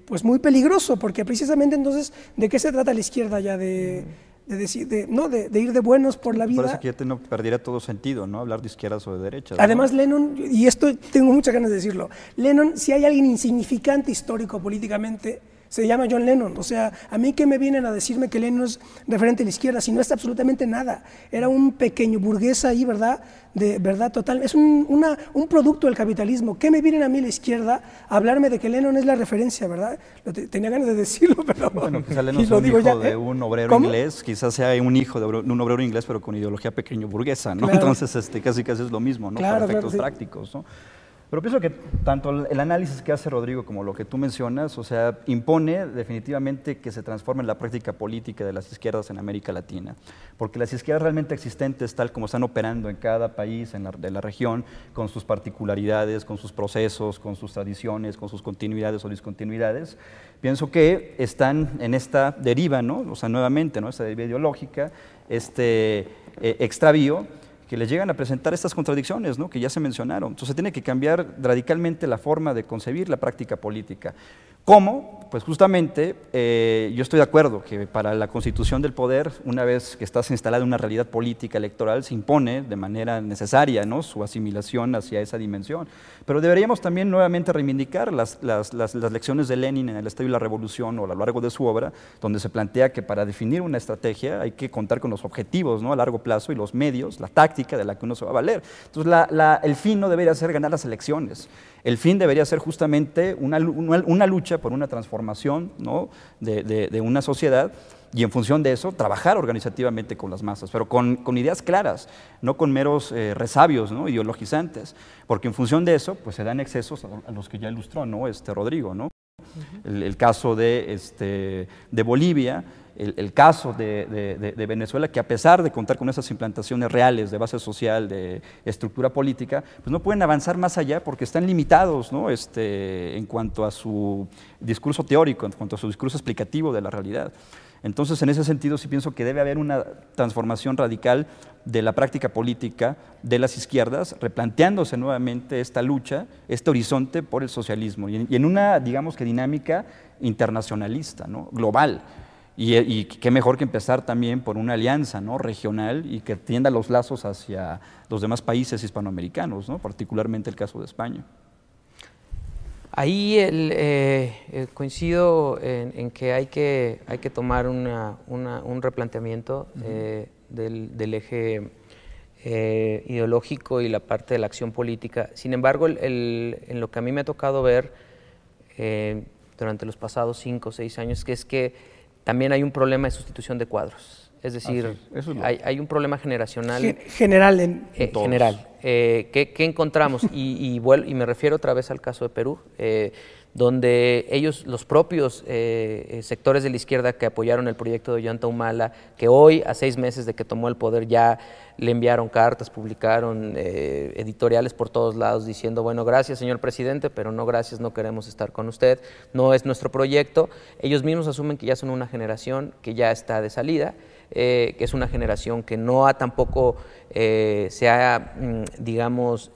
pues muy peligroso, porque precisamente entonces, ¿de qué se trata la izquierda ya de ir de buenos por la vida? Parece que ya no perdería todo sentido, ¿no? Hablar de izquierdas o de derechas, ¿no? Además, Lennon, y esto tengo muchas ganas de decirlo, Lennon, si hay alguien insignificante histórico políticamente, se llama John Lennon. O sea, a mí que me vienen a decirme que Lennon es referente a la izquierda, si no es absolutamente nada. Era un pequeño burgués ahí, ¿verdad? De verdad total. Es un producto del capitalismo. ¿Qué me vienen a mí la izquierda a hablarme de que Lennon es la referencia, verdad? Tenía ganas de decirlo, pero... Bueno, quizás Lennon es un hijo de un obrero inglés, quizás sea un hijo de un obrero inglés, pero con ideología pequeño burguesa, ¿no? Claro. Entonces, casi es lo mismo, ¿no? Claro, para efectos prácticos, ¿no? Pero pienso que tanto el análisis que hace Rodrigo como lo que tú mencionas, o sea, impone definitivamente que se transforme en la práctica política de las izquierdas en América Latina, porque las izquierdas realmente existentes, tal como están operando en cada país de la región, con sus particularidades, con sus procesos, con sus tradiciones, con sus continuidades o discontinuidades, pienso que están en esta deriva, ¿no? O sea, nuevamente, ¿no? Esta deriva ideológica, extravío, que les llegan a presentar estas contradicciones, ¿no? Que ya se mencionaron. Entonces tiene que cambiar radicalmente la forma de concebir la práctica política. ¿Cómo? Pues justamente yo estoy de acuerdo que para la constitución del poder, una vez que estás instalada en una realidad política electoral, se impone de manera necesaria, ¿no? Su asimilación hacia esa dimensión. Pero deberíamos también nuevamente reivindicar las lecciones de Lenin en El Estado y la Revolución o a lo largo de su obra, donde se plantea que para definir una estrategia hay que contar con los objetivos, ¿no? A largo plazo y los medios, la táctica de la que uno se va a valer. Entonces el fin no debería ser ganar las elecciones. El fin debería ser justamente una lucha lucha por una transformación, ¿no?, de una sociedad, y en función de eso trabajar organizativamente con las masas, pero con ideas claras, no con meros resabios, ¿no?, ideologizantes, porque en función de eso pues se dan excesos a los que ya ilustró, ¿no?, Rodrigo, ¿no? El caso de Bolivia, el caso de Venezuela, que a pesar de contar con esas implantaciones reales de base social, de estructura política, pues no pueden avanzar más allá porque están limitados, ¿no?, en cuanto a su discurso teórico, en cuanto a su discurso explicativo de la realidad. Entonces, en ese sentido, sí pienso que debe haber una transformación radical de la práctica política de las izquierdas, replanteándose nuevamente esta lucha, este horizonte por el socialismo, y en una, digamos que dinámica internacionalista, ¿no?, global. Y qué mejor que empezar también por una alianza, ¿no?, regional, y que tienda los lazos hacia los demás países hispanoamericanos, ¿no?, particularmente el caso de España. Ahí coincido en que hay que tomar un replanteamiento del eje ideológico y la parte de la acción política. Sin embargo, en lo que a mí me ha tocado ver durante los pasados 5 o 6 años, es que también hay un problema de sustitución de cuadros. Es decir, hay un problema generacional. General. General. ¿Qué encontramos? Y me refiero otra vez al caso de Perú, donde ellos, los propios sectores de la izquierda que apoyaron el proyecto de Ollanta Humala, que hoy, a 6 meses de que tomó el poder, ya le enviaron cartas, publicaron editoriales por todos lados diciendo, bueno, gracias señor presidente, pero no gracias, no queremos estar con usted, no es nuestro proyecto. Ellos mismos asumen que ya son una generación que ya está de salida, que es una generación que no ha tampoco se ha, digamos,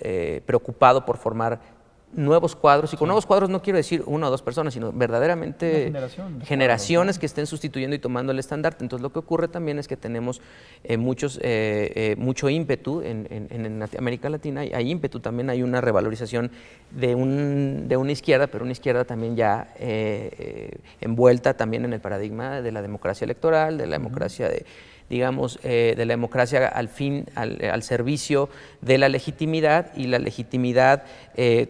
preocupado por formar nuevos cuadros, y con nuevos cuadros no quiero decir 1 o 2 personas, sino verdaderamente generaciones que estén sustituyendo y tomando el estandarte. Entonces, lo que ocurre también es que tenemos mucho ímpetu en América Latina, hay ímpetu, también hay una revalorización de una izquierda, pero una izquierda también ya envuelta también en el paradigma de la democracia electoral, de la democracia digamos, de la democracia al servicio de la legitimidad, y la legitimidad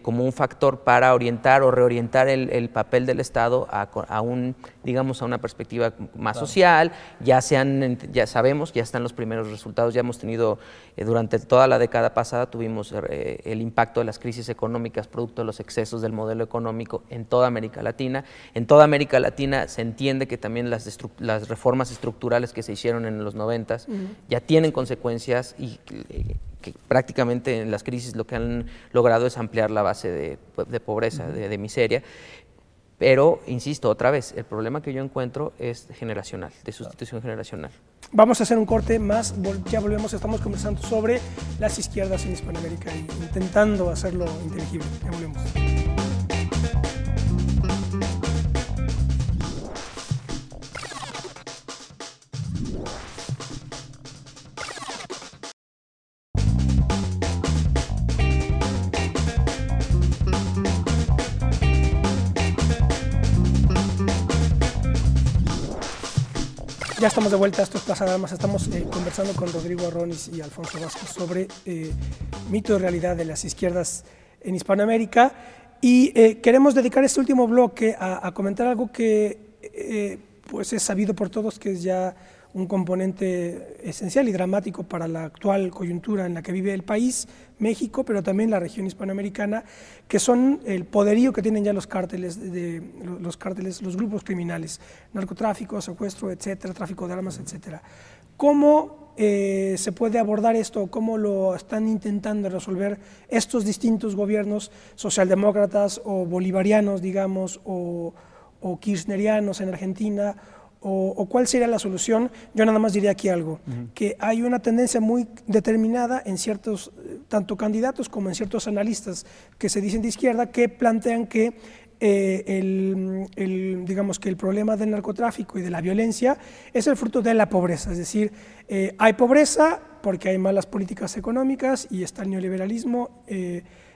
como un factor para orientar o reorientar el papel del Estado a una perspectiva más social. Ya sabemos, ya están los primeros resultados, ya hemos tenido, durante toda la década pasada, tuvimos el impacto de las crisis económicas producto de los excesos del modelo económico en toda América Latina. En toda América Latina se entiende que también las reformas estructurales que se hicieron en los 90s ya tienen consecuencias, y que prácticamente en las crisis lo que han logrado es ampliar la base de pobreza, de miseria. Pero, insisto, otra vez, el problema que yo encuentro es generacional, de sustitución generacional. Vamos a hacer un corte más, ya volvemos, estamos conversando sobre las izquierdas en Hispanoamérica, intentando hacerlo inteligible. Ya volvemos. Ya estamos de vuelta, esto es Plaza de Armas, estamos conversando con Rodrigo Arronis y Alfonso Vázquez sobre mito y realidad de las izquierdas en Hispanoamérica, y queremos dedicar este último bloque a comentar algo que pues es sabido por todos, que es ya un componente esencial y dramático para la actual coyuntura en la que vive el país, México, pero también la región hispanoamericana, que son el poderío que tienen ya los cárteles, los grupos criminales, narcotráfico, secuestro, etcétera, tráfico de armas, etcétera. ¿Cómo se puede abordar esto? ¿Cómo lo están intentando resolver estos distintos gobiernos socialdemócratas o bolivarianos, digamos, o kirchnerianos en Argentina? ¿O cuál sería la solución? Yo nada más diría aquí algo, que hay una tendencia muy determinada en ciertos, tanto candidatos como en ciertos analistas que se dicen de izquierda, que plantean que digamos que el problema del narcotráfico y de la violencia es el fruto de la pobreza, es decir, hay pobreza porque hay malas políticas económicas y está el neoliberalismo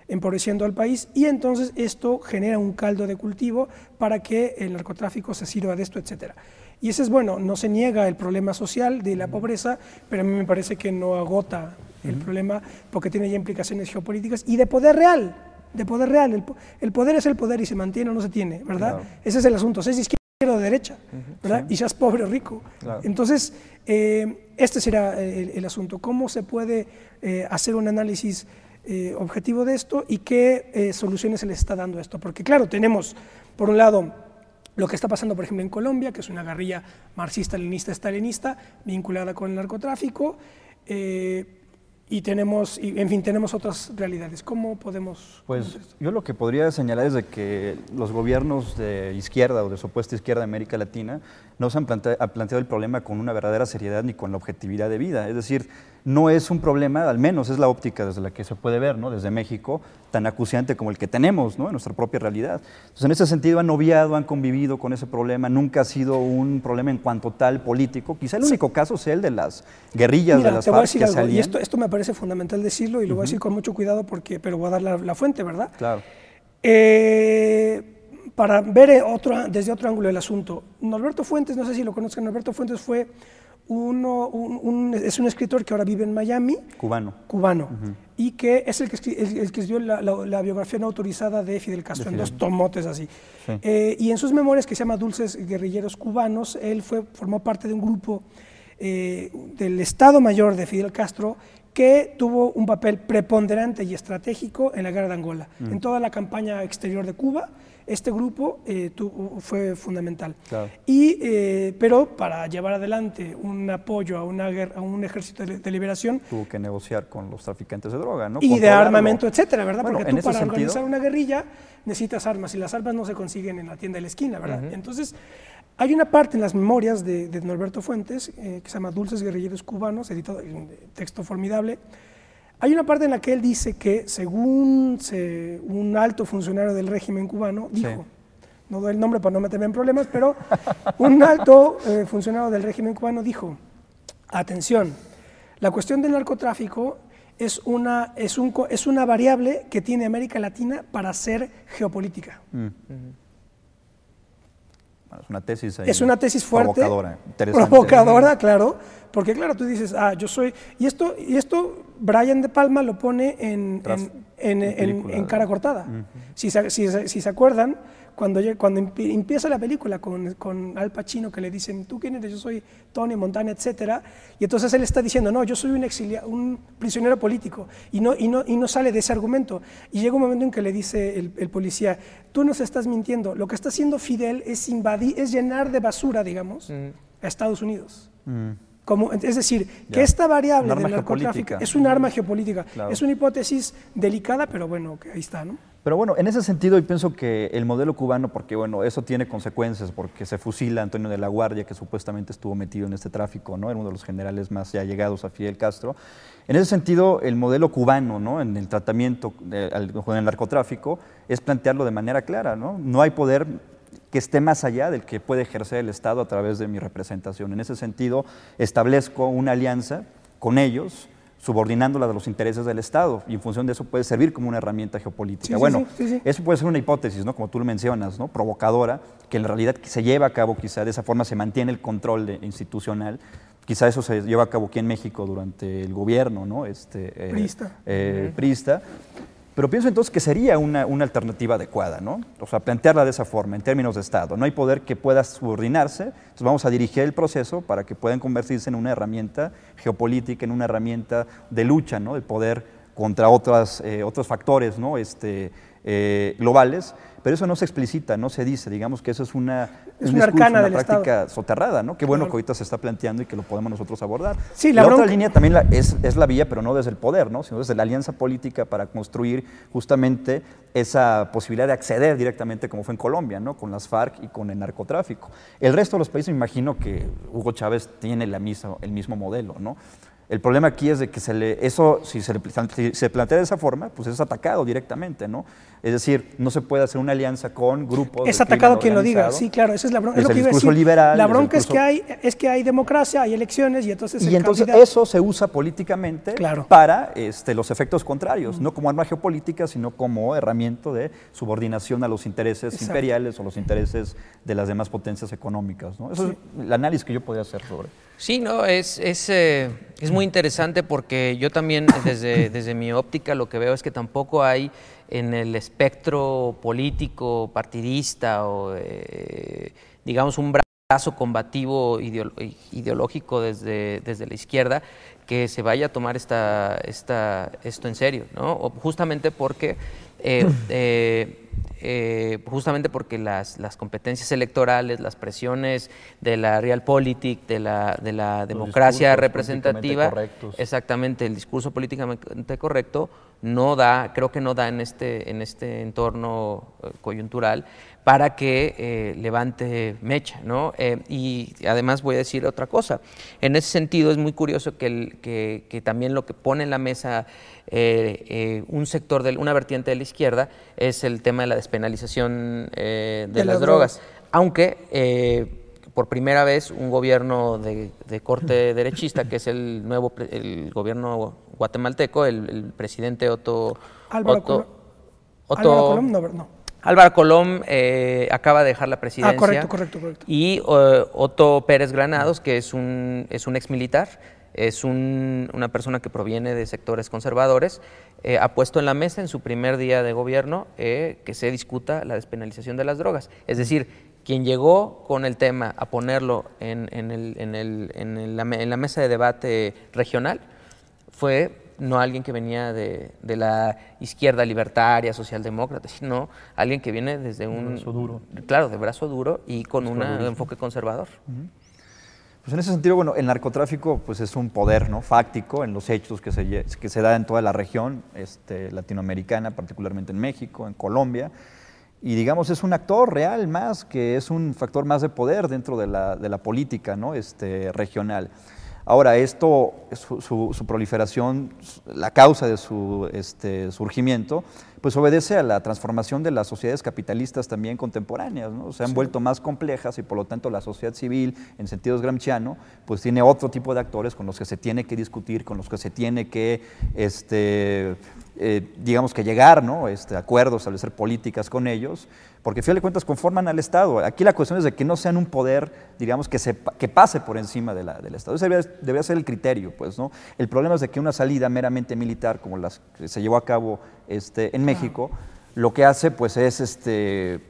empobreciendo al país, y entonces esto genera un caldo de cultivo para que el narcotráfico se sirva de esto, etcétera. Y ese es bueno, no se niega el problema social de la pobreza, pero a mí me parece que no agota el problema, porque tiene ya implicaciones geopolíticas y de poder real, de poder real. El poder es el poder y se mantiene o no se tiene, ¿verdad? Claro. Ese es el asunto, seas de izquierda o de derecha, ¿verdad? Sí. Y seas pobre o rico. Claro. Entonces, este será el asunto. ¿Cómo se puede hacer un análisis objetivo de esto y qué soluciones se les está dando a esto? Porque claro, tenemos, por un lado, lo que está pasando, por ejemplo, en Colombia, que es una guerrilla marxista-leninista-stalinista vinculada con el narcotráfico, y tenemos, en fin, tenemos otras realidades. ¿Cómo podemos...? Pues yo lo que podría señalar es de que los gobiernos de izquierda o de supuesta izquierda de América Latina no se han planteado el problema con una verdadera seriedad ni con la objetividad de vida. Es decir, no es un problema, al menos es la óptica desde la que se puede ver, ¿no? Desde México, tan acuciante como el que tenemos, ¿no? En nuestra propia realidad. Entonces, en ese sentido han obviado, han convivido con ese problema, nunca ha sido un problema en cuanto tal político. Quizá el único caso sea el de las guerrillas de las FARC que salían. Y esto me parece fundamental decirlo y lo voy a decir con mucho cuidado pero voy a dar la fuente, ¿verdad? Claro. Para ver desde otro ángulo el asunto, Norberto Fuentes, no sé si lo conozcan, Norberto Fuentes fue es un escritor que ahora vive en Miami. Cubano. Y que es el que escribió la biografía no autorizada de Fidel Castro, en 2 tomotes así. Sí. Y en sus memorias, que se llama Dulces Guerrilleros Cubanos, él formó parte de un grupo del Estado Mayor de Fidel Castro que tuvo un papel preponderante y estratégico en la guerra de Angola. En toda la campaña exterior de Cuba, este grupo fue fundamental. Claro. Pero para llevar adelante un apoyo a un ejército de liberación... Tuvo que negociar con los traficantes de droga, ¿no? Y de armamento, etcétera, ¿verdad? Bueno, porque tú para organizar una guerrilla necesitas armas y las armas no se consiguen en la tienda de la esquina, ¿verdad? Entonces, hay una parte en las memorias de Norberto Fuentes que se llama Dulces Guerrilleros Cubanos, editado en un texto formidable. Hay una parte en la que él dice que, según un alto funcionario del régimen cubano, dijo, no doy el nombre para no meterme en problemas, pero un alto funcionario del régimen cubano dijo, atención, la cuestión del narcotráfico es una variable que tiene América Latina para ser geopolítica. Es una tesis ahí. Es una tesis fuerte, provocadora, claro, porque claro, tú dices, yo soy... Y esto Brian De Palma lo pone en cara cortada. Si se acuerdan, cuando empieza la película con Al Pacino, que le dicen, ¿tú quién eres? Yo soy Tony Montana, etcétera, y entonces él está diciendo, no, yo soy un prisionero político, y no sale de ese argumento. Y llega un momento en que le dice el policía, tú nos estás mintiendo, lo que está haciendo Fidel es llenar de basura, digamos, a Estados Unidos. Es decir, que esta variable del narcotráfico es un arma geopolítica. Claro. Es una hipótesis delicada, pero bueno, que ahí está, ¿no? Pero bueno, en ese sentido, yo pienso que el modelo cubano, porque bueno, eso tiene consecuencias, porque se fusila a Antonio de la Guardia, que supuestamente estuvo metido en este tráfico, ¿no? Era uno de los generales más ya llegados a Fidel Castro. En ese sentido, el modelo cubano, ¿no? En el tratamiento con el narcotráfico, es plantearlo de manera clara, ¿no? No hay poder que esté más allá del que puede ejercer el Estado a través de mi representación. En ese sentido, establezco una alianza con ellos, subordinándola a los intereses del Estado, y en función de eso puede servir como una herramienta geopolítica. Sí. Eso puede ser una hipótesis, ¿no? Como tú lo mencionas, ¿no? Provocadora, que en realidad se lleva a cabo, quizá de esa forma se mantiene el control institucional. Quizá eso se lleva a cabo aquí en México durante el gobierno, ¿no? Priista. Pero pienso entonces que sería una alternativa adecuada, ¿no? O sea, plantearla de esa forma, en términos de Estado. No hay poder que pueda subordinarse, entonces vamos a dirigir el proceso para que puedan convertirse en una herramienta geopolítica, en una herramienta de lucha, ¿no? De poder contra otros factores, ¿no? Globales, pero eso no se explicita, no se dice, digamos que eso es una práctica soterrada, ¿no? Qué bueno que ahorita se está planteando y que lo podemos nosotros abordar. Sí, la otra línea también es la vía, pero no desde el poder, ¿no? Sino desde la alianza política para construir justamente esa posibilidad de acceder directamente, como fue en Colombia, ¿no? Con las FARC y con el narcotráfico. El resto de los países, me imagino que Hugo Chávez tiene el mismo modelo, ¿no? El problema aquí es de que si se plantea de esa forma, pues es atacado directamente, ¿no? Es decir, no se puede hacer una alianza con grupos. Es atacado quien lo diga, sí, claro, esa es la bronca. Es lo que iba a decir. Liberal, la bronca es que hay democracia, hay elecciones y entonces eso se usa políticamente para los efectos contrarios, no como arma geopolítica, sino como herramienta de subordinación a los intereses imperiales o los intereses de las demás potencias económicas, ¿no? Eso es el análisis que yo podría hacer sobre. Sí, no, Es muy interesante porque yo también desde mi óptica lo que veo es que tampoco hay en el espectro político, partidista o digamos un brazo combativo ideológico desde la izquierda que se vaya a tomar esto en serio, ¿no? O justamente porque las competencias electorales, las presiones de la realpolitik, de la democracia representativa, exactamente, el discurso políticamente correcto, creo que no da en este entorno coyuntural para que levante mecha, ¿no? Y además voy a decir otra cosa. En ese sentido es muy curioso que también lo que pone en la mesa un sector, una vertiente de la izquierda, es el tema de la despenalización de las drogas. Aunque por primera vez un gobierno de corte derechista, que es el gobierno guatemalteco, el presidente Álvaro Colom acaba de dejar la presidencia. Correcto. Y Otto Pérez Granados, que es un exmilitar, es una persona que proviene de sectores conservadores, ha puesto en la mesa en su primer día de gobierno que se discuta la despenalización de las drogas. Es decir, quien llegó con el tema a ponerlo en la mesa de debate regional fue no alguien que venía de la izquierda libertaria, socialdemócrata, sino alguien que viene desde un brazo duro. Claro, de brazo duro y con un enfoque conservador. Pues en ese sentido, bueno, el narcotráfico pues es un poder, ¿no?, fáctico en los hechos que se da en toda la región latinoamericana, particularmente en México, en Colombia, y digamos es un actor real más, que es un factor más de poder dentro de la política, ¿no?, regional. Ahora, esto, su proliferación, la causa de su surgimiento, pues obedece a la transformación de las sociedades capitalistas también contemporáneas, ¿no? Se han vuelto más complejas y por lo tanto la sociedad civil, en sentido gramsciano, pues tiene otro tipo de actores con los que se tiene que discutir, con los que se tiene que, digamos que llegar, ¿no?, acuerdos, establecer políticas con ellos, porque al final de cuentas conforman al Estado. Aquí la cuestión es de que no sean un poder, digamos, que pase por encima del Estado. Ese debería ser el criterio, pues, ¿no? El problema es de que una salida meramente militar, como las que se llevó a cabo en México, lo que hace, pues, es,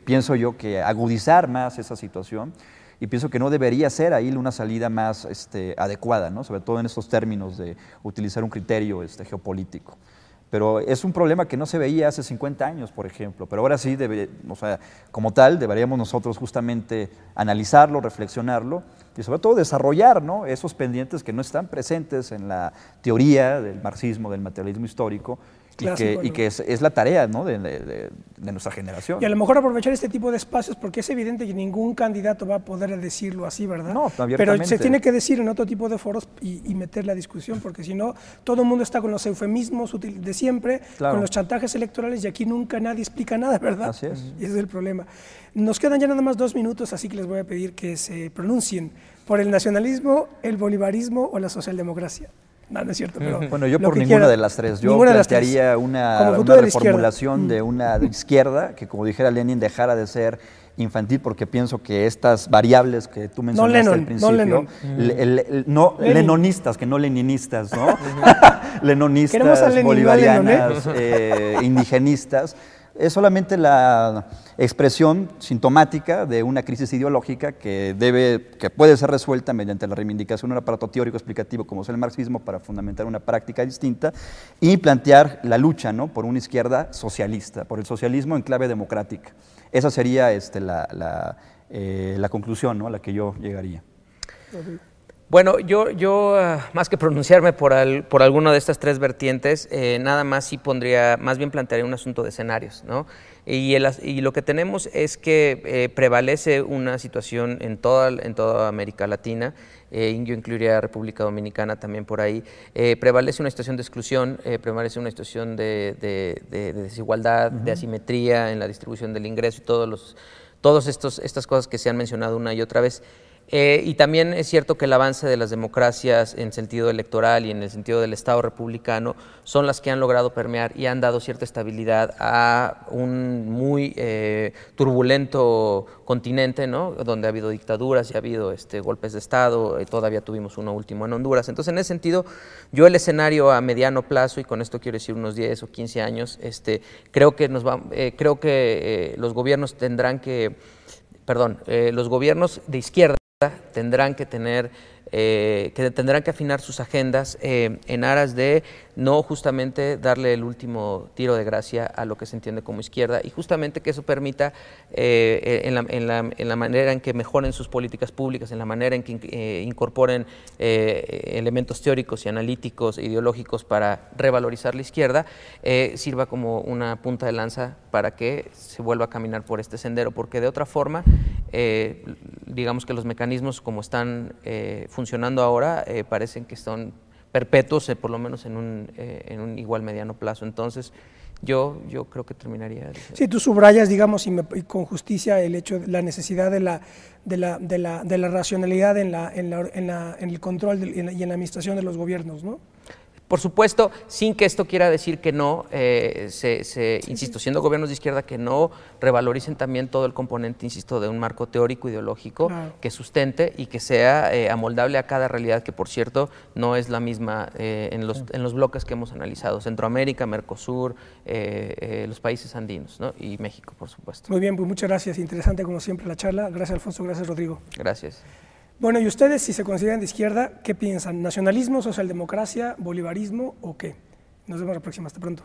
pienso yo, que agudizar más esa situación, y pienso que no debería ser ahí una salida más adecuada, ¿no?, sobre todo en estos términos de utilizar un criterio geopolítico. Pero es un problema que no se veía hace 50 años, por ejemplo, pero ahora sí, como tal, deberíamos nosotros justamente analizarlo, reflexionarlo y sobre todo desarrollar, ¿no?, esos pendientes que no están presentes en la teoría del marxismo, del materialismo histórico, y que es la tarea, ¿no?, de nuestra generación. Y a lo mejor aprovechar este tipo de espacios, porque es evidente que ningún candidato va a poder decirlo así, ¿verdad? No, abiertamente. Pero se tiene que decir en otro tipo de foros y meter la discusión, porque si no, todo el mundo está con los eufemismos de siempre, con los chantajes electorales, y aquí nunca nadie explica nada, ¿verdad? Así es. Y ese es el problema. Nos quedan ya nada más 2 minutos, así que les voy a pedir que se pronuncien por el nacionalismo, el bolivarismo o la socialdemocracia. No es cierto, pero bueno, yo por ninguna de las tres. Yo plantearía una reformulación de una izquierda que, como dijera Lenin, dejara de ser infantil, porque pienso que estas variables que tú mencionaste al principio, lenonistas, que no leninistas, ¿no? Lenonistas, bolivarianas, indigenistas, es solamente la expresión sintomática de una crisis ideológica que puede ser resuelta mediante la reivindicación de un aparato teórico explicativo como es el marxismo para fundamentar una práctica distinta y plantear la lucha, ¿no?, por una izquierda socialista, por el socialismo en clave democrática. Esa sería la conclusión, ¿no?, a la que yo llegaría. Bueno, yo más que pronunciarme por alguna de estas tres vertientes, nada más sí más bien plantearía un asunto de escenarios, ¿no? Y lo que tenemos es que prevalece una situación en toda América Latina, yo incluiría a República Dominicana también por ahí, prevalece una situación de exclusión, prevalece una situación de desigualdad, de asimetría en la distribución del ingreso y todas estas cosas que se han mencionado una y otra vez. Y también es cierto que el avance de las democracias en sentido electoral y en el sentido del Estado republicano son las que han logrado permear y han dado cierta estabilidad a un muy turbulento continente, ¿no? Donde ha habido dictaduras y ha habido golpes de Estado, todavía tuvimos uno último en Honduras. Entonces, en ese sentido, yo el escenario a mediano plazo, y con esto quiero decir unos 10 o 15 años, creo que los gobiernos tendrán que, los gobiernos de izquierda tendrán que tendrán que afinar sus agendas en aras de no justamente darle el último tiro de gracia a lo que se entiende como izquierda, y justamente que eso permita en la manera en que mejoren sus políticas públicas, en la manera en que incorporen elementos teóricos y analíticos e ideológicos para revalorizar la izquierda, sirva como una punta de lanza para que se vuelva a caminar por este sendero, porque de otra forma digamos que los mecanismos como están funcionando ahora parecen que son perpetuos, por lo menos en un igual mediano plazo. Entonces, yo creo que terminaría diciendo. Sí, tú subrayas, digamos, y con justicia el hecho de la necesidad de la racionalidad en el control y en la administración de los gobiernos, ¿no? Por supuesto, sin que esto quiera decir que no, insisto, siendo gobiernos de izquierda, que no revaloricen también todo el componente, insisto, de un marco teórico, ideológico, claro, que sustente y que sea amoldable a cada realidad, que por cierto no es la misma en los bloques que hemos analizado: Centroamérica, Mercosur, los países andinos, ¿no? Y México, por supuesto. Muy bien, pues muchas gracias. Interesante como siempre la charla. Gracias, Alfonso. Gracias, Rodrigo. Gracias. Bueno, ¿y ustedes, si se consideran de izquierda, qué piensan? ¿Nacionalismo, socialdemocracia, bolivarismo o qué? Nos vemos la próxima. Hasta pronto.